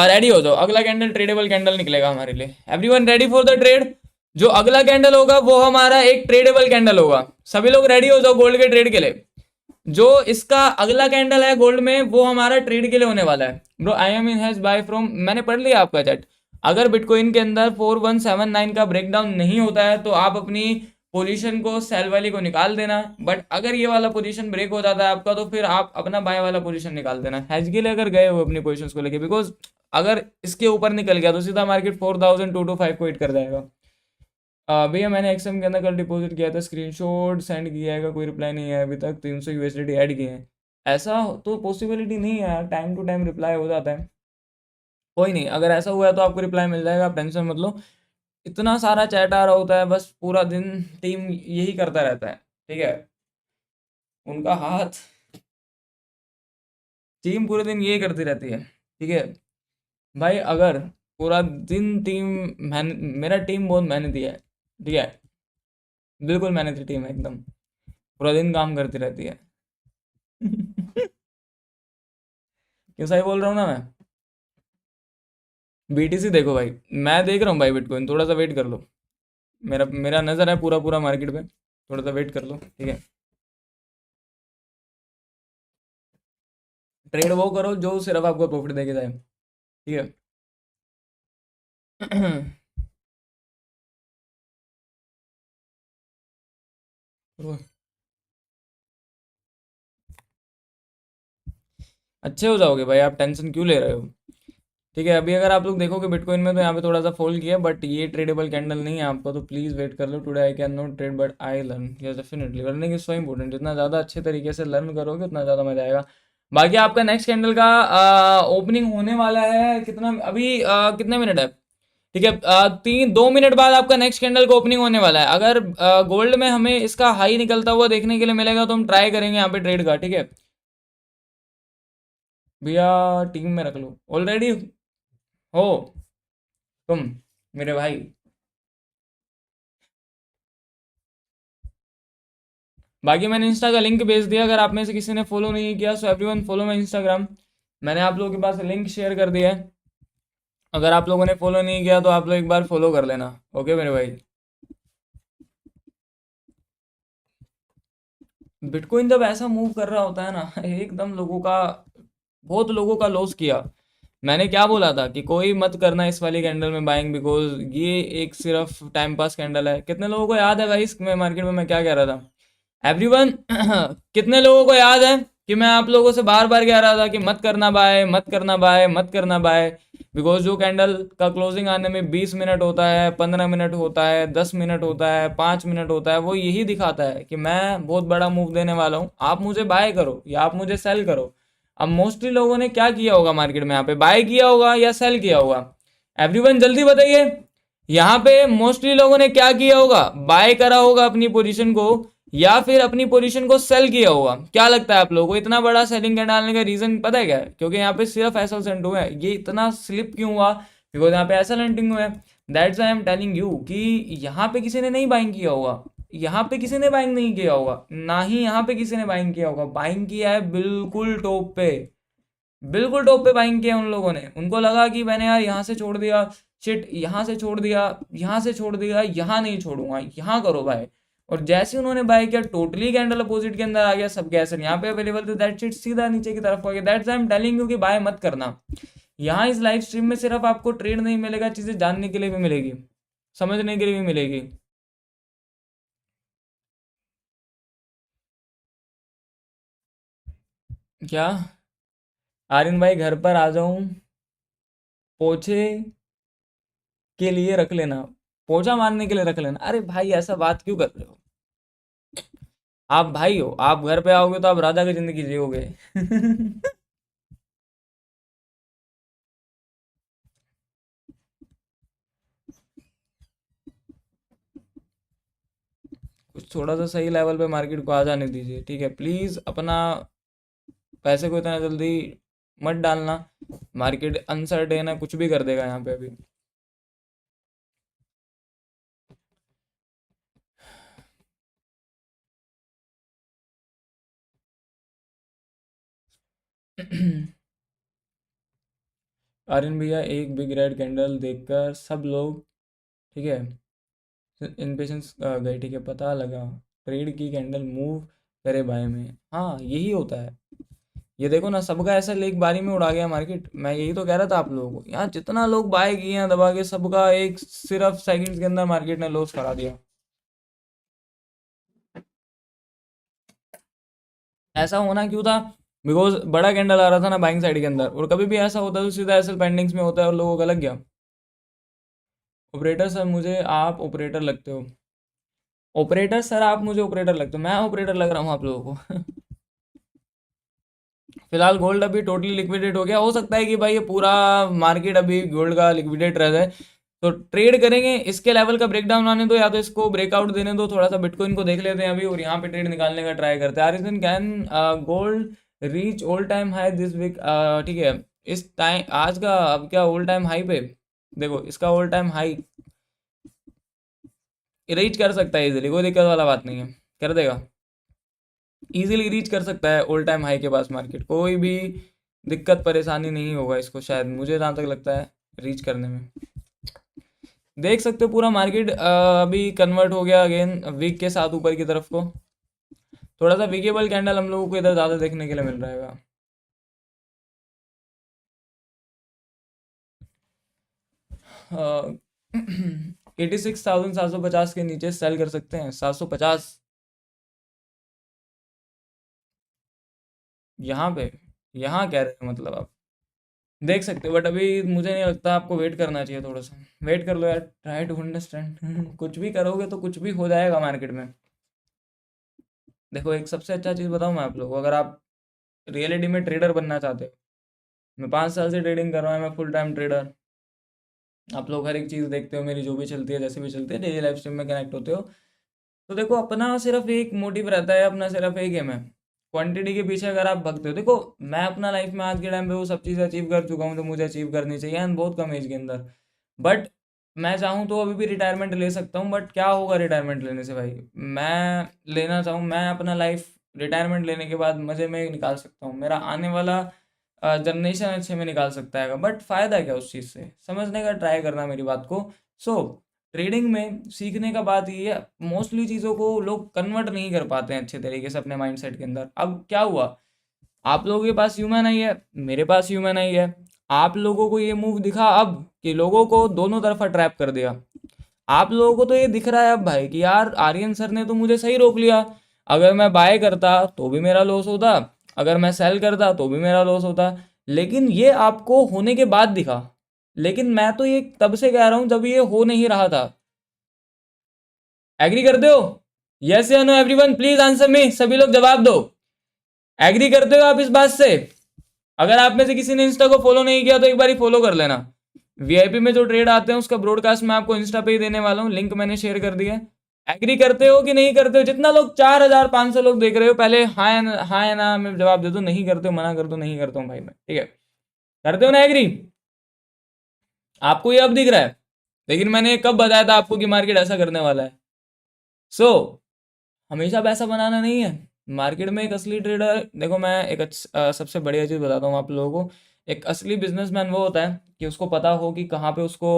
रेडी हो जाओ, अगला कैंडल ट्रेडेबल कैंडल निकलेगा हमारे लिए। Everyone ready for the trade? जो अगला कैंडल होगा वो हमारा एक ट्रेडेबल कैंडल होगा। सभी लोग रेडी हो जाओ गोल्ड के ट्रेड के लिए। जो इसका अगला कैंडल है गोल्ड में वो हमारा ट्रेड के लिए होने वाला है। Bro I am in has by from, मैंने पढ़ लिया आपका चैट। अगर बिटकॉइन के अंदर 4179 का ब्रेकडाउन नहीं होता है तो आप अपनी पोजीशन को सेल वाली को निकाल देना, बट अगर ये वाला पोजीशन ब्रेक हो जाता है आपका तो फिर आप अपना बाय वाला पोजीशन निकाल देना हैज के लिए, अगर गए हो अपनी पोजीशन को लेके। बिकॉज अगर इसके ऊपर निकल गया तो सीधा मार्केट 4225 को हिट कर जाएगा। भैया मैंने एक्सएम के अंदर कल डिपॉजिट किया था, स्क्रीनशॉट सेंड किया है, कोई रिप्लाई नहीं है अभी तक, 300 यूएसडी ऐड किए हैं। ऐसा तो पॉसिबिलिटी नहीं है यार, टाइम टू टाइम रिप्लाई हो जाता है। कोई नहीं, अगर ऐसा हुआ है तो आपको रिप्लाई मिल जाएगा, आप टेंशन मत लो। इतना सारा चैट आ रहा होता है, बस पूरा दिन टीम यही करता रहता है, ठीक है, उनका हाथ, टीम पूरे दिन यही करती रहती है, ठीक है भाई। अगर पूरा दिन टीम मेरा टीम बहुत मेहनती है, ठीक है, बिल्कुल मेहनती टीम है एकदम, पूरा दिन काम करती रहती है। क्यों सही बोल रहा हूँ ना मैं? बीटीसी देखो भाई, मैं देख रहा हूँ भाई बिटकॉइन, थोड़ा सा वेट कर लो। मेरा मेरा नज़र है पूरा पूरा मार्केट पे, थोड़ा सा वेट कर लो, ठीक है। ट्रेड वो करो जो सिर्फ आपको प्रॉफिट देके जाए, ठीक है। अच्छे हो जाओगे भाई, आप टेंशन क्यों ले रहे हो? ठीक है, अभी अगर आप लोग देखोगे बिटकॉइन में तो यहाँ पे थोड़ा सा फॉल किया, बट ये ट्रेडेबल कैंडल नहीं है आपका, तो प्लीज़ वेट कर लो। Today I can not trade but I learn, yes definitely learning is so important. जितना ज़्यादा अच्छे तरीके से लर्न करोगे उतना ज़्यादा मजा आएगा। बाकी आपका नेक्स्ट कैंडल का ओपनिंग होने वाला है, कितना अभी कितने मिनट है? ठीक है, 2 मिनट बाद आपका नेक्स्ट कैंडल का ओपनिंग होने वाला है। अगर गोल्ड में हमें इसका हाई निकलता हुआ देखने के लिए मिलेगा तो हम ट्राई करेंगे यहाँ पे ट्रेड का, ठीक है भैया। टीम में रख लो, ऑलरेडी हो तुम मेरे भाई। बाकी मैंने इंस्टा का लिंक भेज दिया, अगर आप में से किसी ने फॉलो नहीं किया so everyone follow my Instagram. मैंने आप लोगों के पास लिंक शेयर कर दिया है, अगर आप लोगों ने फॉलो नहीं किया तो आप लोग एक बार फॉलो कर लेना। ओके मेरे भाई। बिटकॉइन जब ऐसा मूव कर रहा होता है ना एकदम लोगों का, बहुत लोगों का लॉस किया। मैंने क्या बोला था कि कोई मत करना इस वाली कैंडल में बाइंग, बिकॉज ये एक सिर्फ टाइम पास कैंडल है। कितने लोगों को याद है भाई इस मार्केट में मैं क्या कह रहा था एवरीवन? कितने लोगों को याद है कि मैं आप लोगों से बार बार कह रहा था कि मत करना बाय, मत करना बाय, मत करना बाय, बिकॉज जो कैंडल का क्लोजिंग आने में 20 मिनट होता है, 15 मिनट होता है, 10 मिनट होता है, 5 मिनट होता है, वो यही दिखाता है कि मैं बहुत बड़ा मूव देने वाला हूँ, आप मुझे बाय करो या आप मुझे सेल करो। अब मोस्टली लोगों ने क्या किया होगा मार्केट में, यहाँ पे बाय किया होगा या सेल किया होगा? एवरीवन जल्दी बताइए। यहाँ पे मोस्टली लोगों ने क्या किया होगा, बाय करा होगा अपनी पोजीशन को या फिर अपनी पोजीशन को सेल किया होगा। क्या लगता है आप लोगों को इतना बड़ा सेलिंग का डालने का रीजन पता है क्या है? क्योंकि यहाँ पे सिर्फ ऐसा सेंट हुआ है, ये इतना स्लिप क्यों हुआ, बिकॉज यहाँ पे ऐसा लेंटिंग हुआ है। That's I am telling you कि यहाँ पे किसी ने नहीं बाइंग किया होगा, यहाँ पे किसी ने बाइंग नहीं किया होगा, ना ही यहाँ पे किसी ने बाइंग किया होगा। बाइंग किया है बिल्कुल टॉप पे, बिल्कुल टॉप पे बाइंग किया उन लोगों ने। उनको लगा कि मैंने यार यहाँ से छोड़ दिया, शिट यहाँ से छोड़ दिया, यहाँ से छोड़ दिया, यहाँ नहीं छोड़ूंगा, यहाँ करो भाई। और जैसे उन्होंने बाय किया टोटली कैंडल अपोजिट के अंदर आ गया, सब कैसे यहाँ पे अवेलेबल थे, दैट शिट सीधा नीचे की तरफ आ गया। That's I am telling you कि बाय मत करना। यहाँ इस लाइव स्ट्रीम में सिर्फ आपको ट्रेड नहीं मिलेगा, चीजें जानने के लिए भी मिलेगी, समझने के लिए भी मिलेगी। क्या आर्यन भाई घर पर आ जाऊं, पोछे के लिए रख लेना, पोछा मारने के लिए रख लेना? अरे भाई ऐसा बात क्यों कर रहे हो? आप भाई हो, आप घर पे आओगे तो आप राजा की जिंदगी जियोगे। कुछ थोड़ा सा सही लेवल पे मार्केट को आ जाने दीजिए, ठीक है प्लीज। अपना पैसे को इतना जल्दी मत डालना, मार्केट अनसर्टेन है, कुछ भी कर देगा यहाँ पे अभी। आर्यन भैया एक बिग रेड कैंडल देखकर सब लोग, ठीक है, इनपेशेंस गए, ठीक है, पता लगा ट्रेड की कैंडल मूव करे बाय में। हाँ यही होता है, ये देखो ना सबका ऐसा लेक बारी में उड़ा गया मार्केट। मैं यही तो कह रहा था आप लोगों को, यहाँ जितना लोग बाय किए हैं दबा के, सबका एक सिर्फ सेकंड्स के अंदर मार्केट ने लॉस करा दिया। ऐसा होना क्यों था? बिकॉज बड़ा कैंडल आ रहा था ना बाइंग साइड के अंदर, और कभी भी ऐसा होता है तो सीधा एसएल पेंडिंग्स में होता है और लोगों का लग गया। ऑपरेटर सर मुझे आप ऑपरेटर लगते हो, ऑपरेटर सर आप मुझे ऑपरेटर लगते हो, मैं ऑपरेटर लग रहा हूँ आप लोगों को? फिलहाल गोल्ड अभी टोटली लिक्विडेट हो गया, हो सकता है कि भाई ये पूरा मार्केट अभी गोल्ड का लिक्विडेट रह जाए, तो ट्रेड करेंगे। इसके लेवल का ब्रेकडाउन आने दो या तो इसको ब्रेकआउट देने दो, थोड़ा सा बिटकॉइन को देख लेते हैं अभी और यहाँ पे ट्रेड निकालने का ट्राई करते हैं। आरिजन can gold reach all time high this week, ठीक है, इस टाइम आज का अब क्या ऑल टाइम हाई पे, देखो इसका ऑल टाइम हाई रीच कर सकता है इजीली, कोई दिक्कत वाला बात नहीं है, कर देगा, इजीली रीच कर सकता है ऑल टाइम हाई के पास मार्केट, कोई भी दिक्कत परेशानी नहीं होगा इसको, शायद मुझे जहाँ तक लगता है रीच करने में। देख सकते हो पूरा मार्केट अभी कन्वर्ट हो गया अगेन वीक के साथ ऊपर की तरफ को। थोड़ा सा विकेबल कैंडल हम लोगों को इधर ज़्यादा देखने के लिए मिल रहा है। 86,750 के नीचे सेल कर सकते हैं, 750 यहाँ पे, यहाँ कह रहे हैं मतलब आप देख सकते हो, बट अभी मुझे नहीं लगता, आपको वेट करना चाहिए, थोड़ा सा वेट कर लो यार, ट्राई टू अंडरस्टैंड। कुछ भी करोगे तो कुछ भी हो जाएगा मार्केट में। देखो एक सबसे अच्छा चीज़ बताऊँ मैं आप लोगों को, अगर आप रियलिटी में ट्रेडर बनना चाहते हो, मैं 5 साल से ट्रेडिंग कर रहा हूँ, मैं फुल टाइम ट्रेडर। आप लोग हर एक चीज़ देखते हो मेरी, जो भी चलती है जैसे भी चलती है, डेली लाइफ स्ट्रीम में कनेक्ट होते हो, तो देखो अपना सिर्फ एक मोटिव रहता है, अपना सिर्फ एक एम है, क्वांटिटी के पीछे अगर आप भगते हो। देखो मैं अपना लाइफ में आज के टाइम पे वो सब चीज़ अचीव कर चुका हूँ तो मुझे अचीव करनी चाहिए, एंड बहुत कम एज के अंदर। बट मैं चाहूँ तो अभी भी रिटायरमेंट ले सकता हूँ, बट क्या होगा रिटायरमेंट लेने से भाई। मैं लेना चाहूँ, मैं अपना लाइफ रिटायरमेंट लेने के बाद मज़े में निकाल सकता हूँ, मेरा आने वाला जनरेशन अच्छे में निकाल सकता है, बट फ़ायदा क्या उस चीज़ से, समझने का ट्राई करना मेरी बात को। सो ट्रेडिंग में सीखने का बात ये है, मोस्टली चीज़ों को लोग कन्वर्ट नहीं कर पाते हैं अच्छे तरीके से अपने माइंडसेट के अंदर। अब क्या हुआ, आप लोगों के पास ह्यूमन आई है, मेरे पास ह्यूमन आई है, आप लोगों को ये मूव दिखा अब कि लोगों को दोनों तरफा ट्रैप कर दिया। आप लोगों को तो ये दिख रहा है अब भाई कि यार आर्यन सर ने तो मुझे सही रोक लिया, अगर मैं बाय करता तो भी मेरा लॉस होता, अगर मैं सेल करता तो भी मेरा लॉस होता। लेकिन ये आपको होने के बाद दिखा, लेकिन मैं तो ये तब से कह रहा हूं जब ये हो नहीं रहा था। एग्री करते हो? यस या no everyone, please answer me, सभी लोग जवाब दो। एग्री करते हो आप इस बात से? अगर आप में से किसी ने इंस्टा को फॉलो नहीं किया तो एक बार ही फॉलो कर लेना। वीआईपी में जो ट्रेड आते हैं उसका ब्रॉडकास्ट मैं आपको इंस्टा पे ही देने वाला हूँ, लिंक मैंने शेयर कर दिया है। एग्री करते हो कि नहीं करते हो? जितना लोग 4500 लोग देख रहे हो, पहले हाँ हाँ या ना में जवाब दे दो, नहीं करते हो मना कर दो, नहीं करता हूँ भाई मैं, ठीक है। करते हो ना एग्री? आपको ये अब दिख रहा है, लेकिन मैंने कब बताया था आपको कि मार्केट ऐसा करने वाला है। सो हमेशा पैसा बनाना नहीं है मार्केट में। एक असली ट्रेडर, देखो मैं एक सबसे बढ़िया चीज़ बताता हूँ आप लोगों को। एक असली बिजनेसमैन वो होता है कि उसको पता हो कि कहाँ पे उसको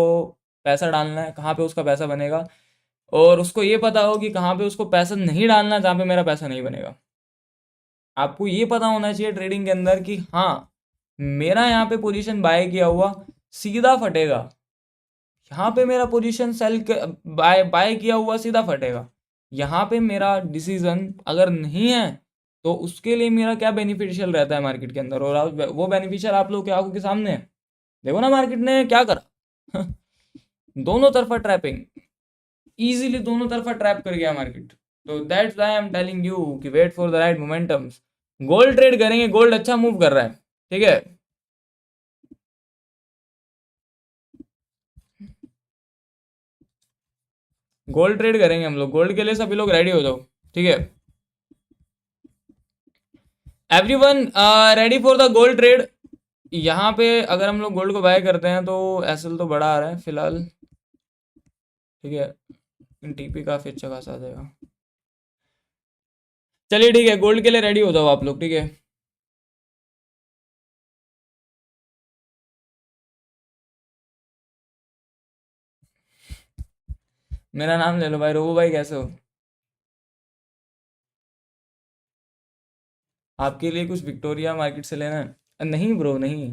पैसा डालना है, कहाँ पे उसका पैसा बनेगा, और उसको ये पता हो कि कहाँ पे उसको पैसा नहीं डालना जहाँ पे मेरा पैसा नहीं बनेगा। आपको ये पता होना चाहिए ट्रेडिंग के अंदर कि हाँ, मेरा यहाँ पे पोजीशन बाय किया हुआ सीधा फटेगा, यहाँ पे मेरा पोजीशन सेल बाय बाय किया हुआ सीधा फटेगा। यहाँ पे मेरा डिसीजन अगर नहीं है तो उसके लिए मेरा क्या बेनिफिशियल रहता है मार्केट के अंदर, और वो बेनिफिशियल आप लोग की आंखों के सामने है। देखो ना मार्केट ने क्या करा दोनों तरफा ट्रैपिंग, इजीली दोनों तरफा ट्रैप कर गया मार्केट। तो that's why I am telling you कि wait for the right momentums. Gold trade करेंगे, गोल्ड अच्छा मूव कर रहा है, ठीक है। गोल्ड ट्रेड करेंगे हम लोग, गोल्ड के लिए सभी लोग रेडी हो जाओ, ठीक है। Everyone ready for the gold trade. यहाँ पे अगर हम लोग गोल्ड को बाय करते हैं तो एसएल तो बड़ा आ रहा है फिलहाल, ठीक है। टीपी काफी अच्छा खासा आ जाएगा। चलिए ठीक है, गोल्ड के लिए रेडी हो जाओ आप लोग, ठीक है। मेरा नाम ले लो भाई, रोबो भाई कैसे हो? आपके लिए कुछ विक्टोरिया मार्केट से लेना है? नहीं ब्रो नहीं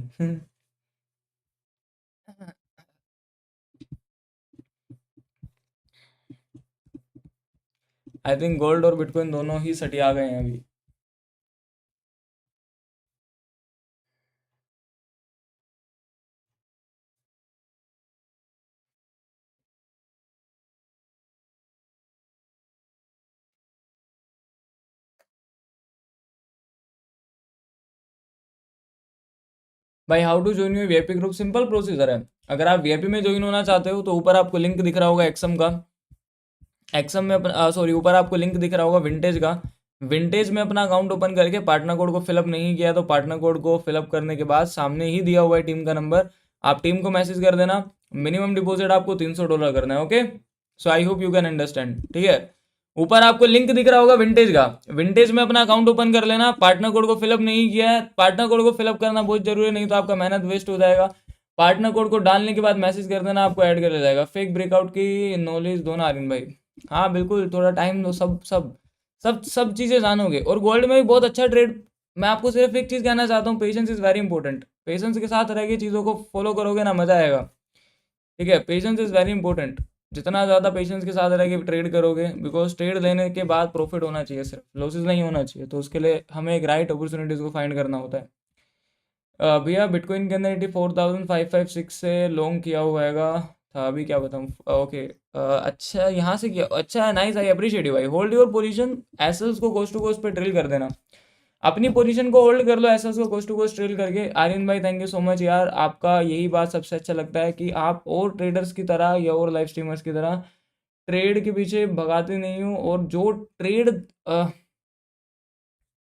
आई थिंक गोल्ड और बिटकॉइन दोनों ही सटिया गए हैं अभी। भाई how to join your VIP group, simple procedure है। अगर आप वीआईपी में ज्वाइन होना चाहते हो तो ऊपर आपको लिंक दिख रहा होगा एक्सम का, एक्सम में अपना सॉरी ऊपर आपको लिंक दिख रहा होगा विंटेज का। विंटेज में अपना अकाउंट ओपन करके पार्टनर कोड को फिलअप नहीं किया तो पार्टनर कोड को फिलअप करने के बाद सामने ही दिया हुआ है टीम का नंबर, आप टीम को मैसेज कर देना। मिनिमम डिपॉजिट आपको $300 करना है, okay. So I hope you can understand, ठीक है। ऊपर आपको लिंक दिख रहा होगा विंटेज का, विंटेज में अपना अकाउंट ओपन कर लेना। पार्टनर कोड को फिलअप नहीं किया है, पार्टनर कोड को फिलअप करना बहुत जरूरी है, नहीं तो आपका मेहनत वेस्ट हो जाएगा। पार्टनर कोड को डालने के बाद मैसेज कर देना, आपको ऐड कर ले जाएगा। फेक ब्रेकआउट की नॉलेज दो ना आर्यन भाई। हाँ बिल्कुल, थोड़ा टाइम दो, सब सब सब सब चीज़ें जानोगे। और गोल्ड में भी बहुत अच्छा ट्रेड। मैं आपको सिर्फ एक चीज़ कहना चाहता हूँ, patience is very important. Patience के साथ रह के चीज़ों को फॉलो करोगे ना, मज़ा आएगा, ठीक है। Patience is very important. जितना ज़्यादा पेशेंस के साथ रह के ट्रेड करोगे, बिकॉज ट्रेड लेने के बाद प्रॉफिट होना चाहिए, सिर्फ लॉसेज नहीं होना चाहिए। तो उसके लिए हमें एक राइट अपॉर्चुनिटीज़ को फाइंड करना होता है। भैया बिटकॉइन के अंदर 84,556 से लॉन्ग किया हुआ हैगा था, अभी क्या बताऊँ। ओके, अच्छा यहाँ से किया, अच्छा है, नाइस, आई अप्रिशिएट यू भाई। होल्ड योर पोजीशन, एसएल्स को कोस्ट टू कोस्ट पे ड्रिल कर देना। अपनी पोजीशन को होल्ड कर लो, एसएल्स को कोस्ट टू कोस्ट ड्रिल करके। आर्यन भाई थैंक यू सो मच यार, आपका यही बात सबसे अच्छा लगता है कि आप और ट्रेडर्स की तरह या और लाइव स्ट्रीमर्स की तरह ट्रेड के पीछे भगाते नहीं हो, और जो ट्रेड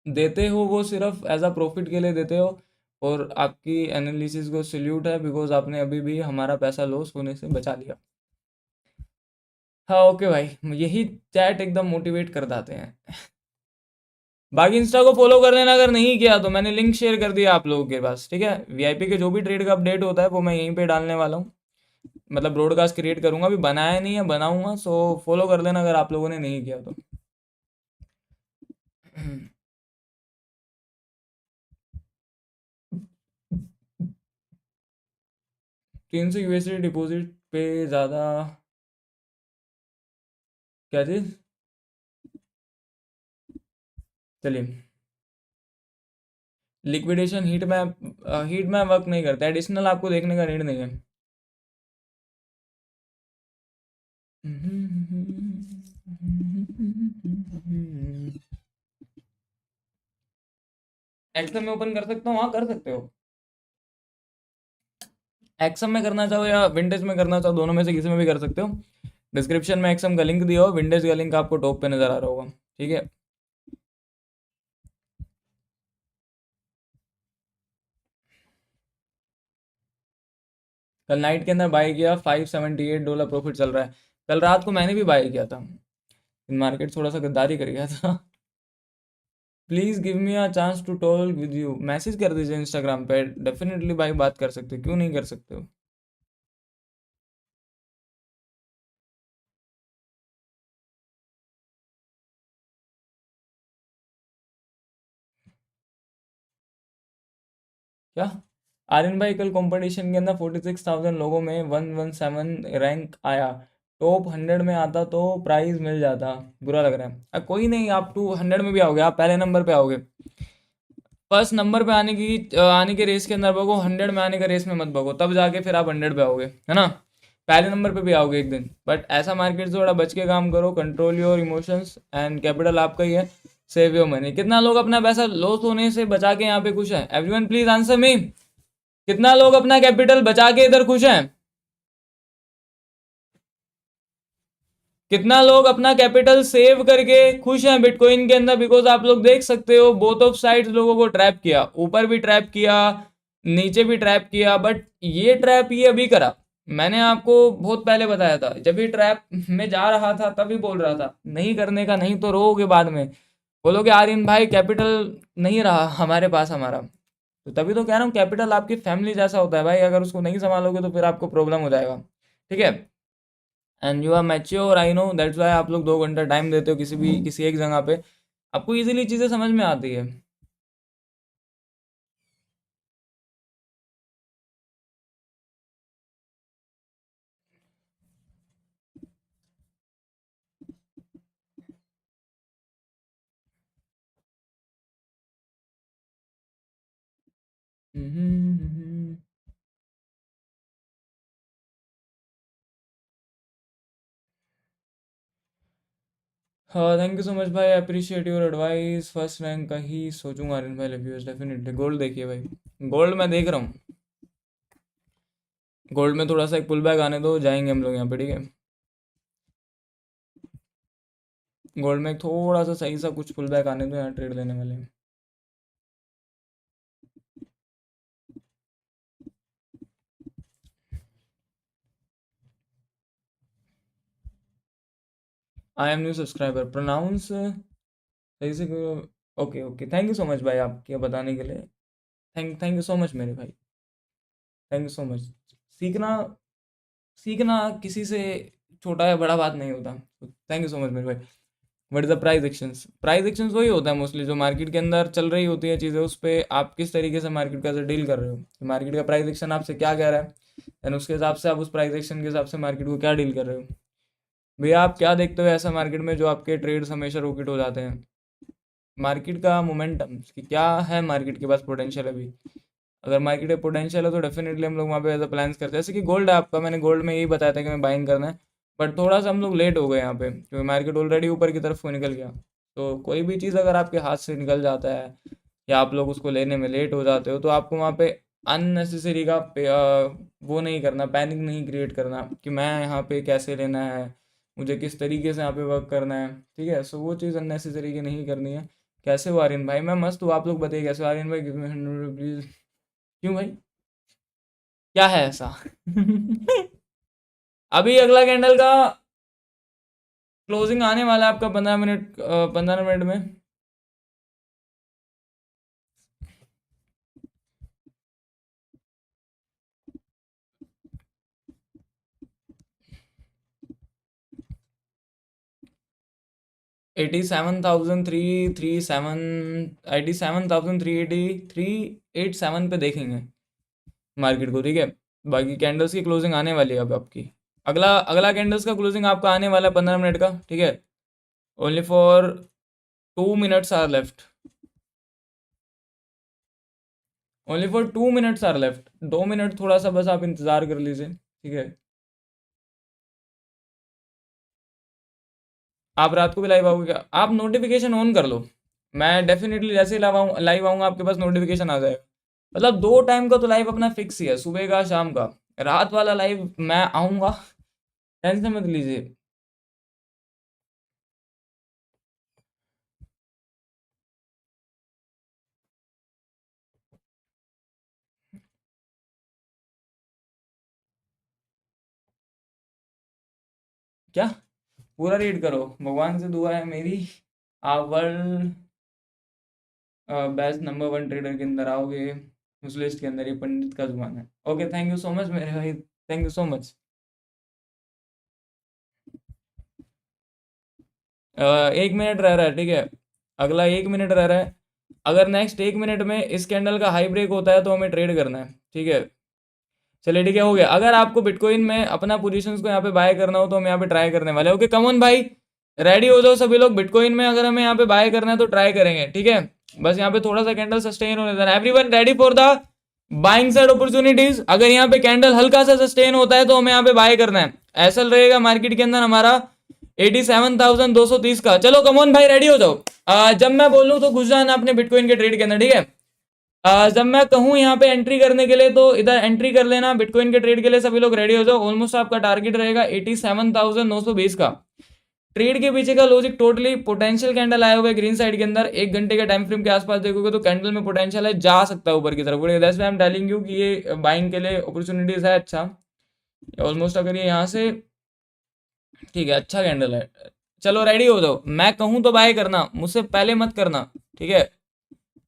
देते हो वो सिर्फ एज अ प्रॉफिट के लिए देते हो। और आपकी एनालिसिस को सल्यूट है, बिकॉज आपने अभी भी हमारा पैसा लॉस होने से बचा लिया। हाँ ओके भाई, यही चैट एकदम मोटिवेट कर देते हैं। बाकी इंस्टा को फॉलो कर लेना, अगर नहीं किया तो मैंने लिंक शेयर कर दिया आप लोगों के पास, ठीक है। वीआईपी के जो भी ट्रेड का अपडेट होता है वो मैं यहीं पे डालने वाला हूँ, मतलब ब्रॉडकास्ट क्रिएट करूंगा, अभी बनाया नहीं है, बनाऊंगा, सो फॉलो कर लेना अगर आप लोगों ने नहीं किया तो। 300 यूएसडी डिपॉजिट पे ज़्यादा क्या चीज़? चलिए, लिक्विडेशन हीट में वर्क नहीं करता, एडिशनल आपको देखने का नीड नहीं है। एक्सएम में ओपन कर सकता हूँ, हाँ कर सकते हो। एक्सएम में करना चाहो या विंडेज में करना चाहो, दोनों में से किसी में भी कर सकते हो। डिस्क्रिप्शन में एक्सएम का लिंक दिया हो, विंडेज का लिंक आपको टॉप पे नजर आ रहा होगा, ठीक है। कल नाइट के अंदर बाई किया, $578 प्रॉफिट चल रहा है। कल रात को मैंने भी बाई किया था, मार्केट थोड़ा सा गद्दारी कर गया था। Please give me a chance to talk with you, message कर दीजिए इंस्टाग्राम पे, डेफिनेटली भाई बात कर सकते हो, क्यों नहीं कर सकते हो। क्या? आर्यन भाई कल कंपटीशन के अंदर 46,000 लोगों में 117 रैंक आया, टॉप 100 में आता तो प्राइज मिल जाता। बुरा लग रहा है। कोई नहीं, आप 200 में भी आओगे, आप पहले नंबर पे आओगे। फर्स्ट नंबर पे आने के रेस के अंदर भगो, 100 में आने का रेस में मत भगो, तब जाके फिर आप 100 पे आओगे, है ना। पहले नंबर पे भी आओगे एक दिन, बट ऐसा मार्केट से थोड़ा बच के काम करो, control your emotions, and capital आपका ही है, सेव योर मनी। कितना लोग अपना पैसा लॉस होने से बचा के यहाँ पे खुश है? एवरीवन प्लीज आंसर मी। कितना लोग अपना कैपिटल बचा के इधर खुश हैं? कितना लोग अपना कैपिटल सेव करके खुश हैं बिटकॉइन के अंदर? बिकॉज आप लोग देख सकते हो बोथ ऑफ साइड्स लोगों को ट्रैप किया, ऊपर भी ट्रैप किया, नीचे भी ट्रैप किया, बट ये ट्रैप ये अभी करा। मैंने आपको बहुत पहले बताया था, जब भी ट्रैप में जा रहा था तभी बोल रहा था नहीं करने का, नहीं तो रोओगे बाद में, बोलोगे आर्यन भाई कैपिटल नहीं रहा हमारे पास हमारा। तो तभी तो कह रहा हूँ, कैपिटल आपकी फैमिली जैसा होता है भाई, अगर उसको नहीं संभालोगे तो फिर आपको प्रॉब्लम हो जाएगा, ठीक है। And you are mature, I know, that's why आप लोग 2 घंटा टाइम देते हो किसी एक जगह पे, आपको इजीली चीज़ें समझ में आती है। हम्म। हाँ थैंक यू सो मच भाई, appreciate your advice, first rank का ही सोचूंगा आर्यन भाई, लव यू डेफिनेटली। गोल्ड देखिए भाई, गोल्ड मैं देख रहा हूँ, गोल्ड में थोड़ा सा एक पुल बैक आने दो, जाएंगे हम लोग यहाँ पे, ठीक है। गोल्ड में एक थोड़ा सा सही सा कुछ पुल बैक आने दो, यहाँ ट्रेड लेने वाले हैं। I am new subscriber, pronounce सही से। Okay okay, thank you so much भाई आपके बताने के लिए, थैंक यू सो मच मेरे भाई, थैंक यू सो मच। सीखना सीखना किसी से छोटा या बड़ा बात नहीं होता, थैंक यू सो मच मेरे भाई। What is the price actions? Price actions वही होता है मोस्टली जो मार्केट के अंदर चल रही होती है चीज़ें, उस पर आप किस तरीके से मार्केट का डील कर रहे हो, तो मार्केट का प्राइस एक्शन आपसे क्या कह रहा है, एंड उसके हिसाब से आप उस प्राइस एक्शन के हिसाब से मार्केट को क्या डील कर रहे हो। भैया आप क्या देखते हो ऐसा मार्केट में जो आपके ट्रेड्स हमेशा रॉकेट हो जाते हैं? मार्केट का मोमेंटम कि क्या है, मार्केट के पास पोटेंशियल अभी, अगर मार्केट में पोटेंशियल है तो डेफिनेटली हम लोग वहाँ पे एज अ प्लान्स करते हैं। जैसे कि गोल्ड है आपका, मैंने गोल्ड में यही बताया था कि मैं बाइंग करना है, बट थोड़ा सा हम लोग लेट हो गए यहाँ पे, क्योंकि मार्केट ऑलरेडी ऊपर की तरफ को निकल गया। तो कोई भी चीज़ अगर आपके हाथ से निकल जाता है या आप लोग उसको लेने में लेट हो जाते हो, तो आपको वहाँ पे अननेसेसरी का वो नहीं करना, पैनिक नहीं क्रिएट करना कि मैं यहाँ पे कैसे लेना है, मुझे किस तरीके से यहाँ पे वर्क करना है, ठीक है। सो वो चीज़ अननेसेसरी की नहीं करनी है। कैसे हो आर्यन भाई? मैं मस्त हूँ, आप लोग बताइए कैसे हो आर्यन भाई, गिव मी 100 प्लीज। क्यों भाई, क्या है ऐसा? अभी अगला कैंडल का क्लोजिंग आने वाला है आपका 15 मिनट, 15 मिनट में। Eighty seven thousand three three seven 87,383 पे देखेंगे मार्केट को, ठीक है। बाकी कैंडल्स की क्लोजिंग आने वाली है अब आपकी। अगला अगला कैंडल्स का क्लोजिंग आपका आने वाला है 15 मिनट का, ठीक है। Only for 2 minutes are left, only for 2 minutes are left. 2 minute थोड़ा सा बस आप इंतज़ार कर लीजिए, ठीक है। आप रात को भी लाइव आओगे क्या? आप नोटिफिकेशन ऑन कर लो। मैं डेफिनेटली जैसे ही लाइव आऊँगा आपके पास नोटिफिकेशन आ जाएगा। मतलब 2 टाइम का तो लाइव अपना फिक्स ही है, सुबह का शाम का। रात वाला लाइव मैं आऊँगा, टेंशन मत लीजिए। क्या? पूरा रीड करो, भगवान से दुआ है मेरी, आप वर्ल्ड बेस्ट नंबर 1 ट्रेडर के अंदर आओगे, उस लिस्ट के अंदर ये पंडित का जुबान है। Okay, thank you so much मेरे भाई, thank you so much. 1 minute रह रहा है, ठीक है। अगला 1 मिनट रह रहा है। अगर नेक्स्ट 1 मिनट में इस कैंडल का हाई ब्रेक होता है तो हमें ट्रेड करना है, ठीक है। चलिए ठीक है, हो गया। अगर आपको बिटकॉइन में अपना पोजीशंस को यहाँ पे बाय करना हो तो हम यहाँ पे ट्राई करने वाले हैं। ओके, कम ऑन भाई, रेडी हो जाओ सभी लोग। बिटकॉइन में अगर हमें यहाँ पे बाय करना है तो ट्राई करेंगे, ठीक है। बस यहाँ पे थोड़ा सा कैंडल सस्टेन होने देना। Everyone ready for the buying side opportunities. अगर यहाँ पे कैंडल हल्का सा सस्टेन होता है तो हमें यहाँ पे बाय करना है। ऐसा रहेगा मार्केट के अंदर हमारा 87,230 का। चलो कमोन भाई, रेडी हो जाओ। जब मैं बोलूँ तो घुस जाना अपने बिटकॉइन के ट्रेड के अंदर, ठीक है। जब मैं कहूँ यहाँ पे एंट्री करने के लिए तो इधर एंट्री कर लेना बिटकॉइन के ट्रेड के लिए। सभी लोग रेडी हो जाओ। ऑलमोस्ट आपका टारगेट रहेगा 87,920 का। ट्रेड के पीछे का लॉजिक टोटली पोटेंशियल कैंडल आया हुआ है ग्रीन साइड के अंदर। 1 घंटे के टाइम फ्रेम के आसपास देखोगे तो कैंडल में पोटेंशियल है, जा सकता है ऊपर की तरफ। That's why I am telling you कि ये बाइंग के लिए अपॉर्चुनिटीज है। अच्छा, ऑलमोस्ट अगर ये यहाँ से, ठीक है, अच्छा कैंडल है। चलो रेडी हो जाओ, मैं कहूँ तो बाय करना, मुझसे पहले मत करना, ठीक है।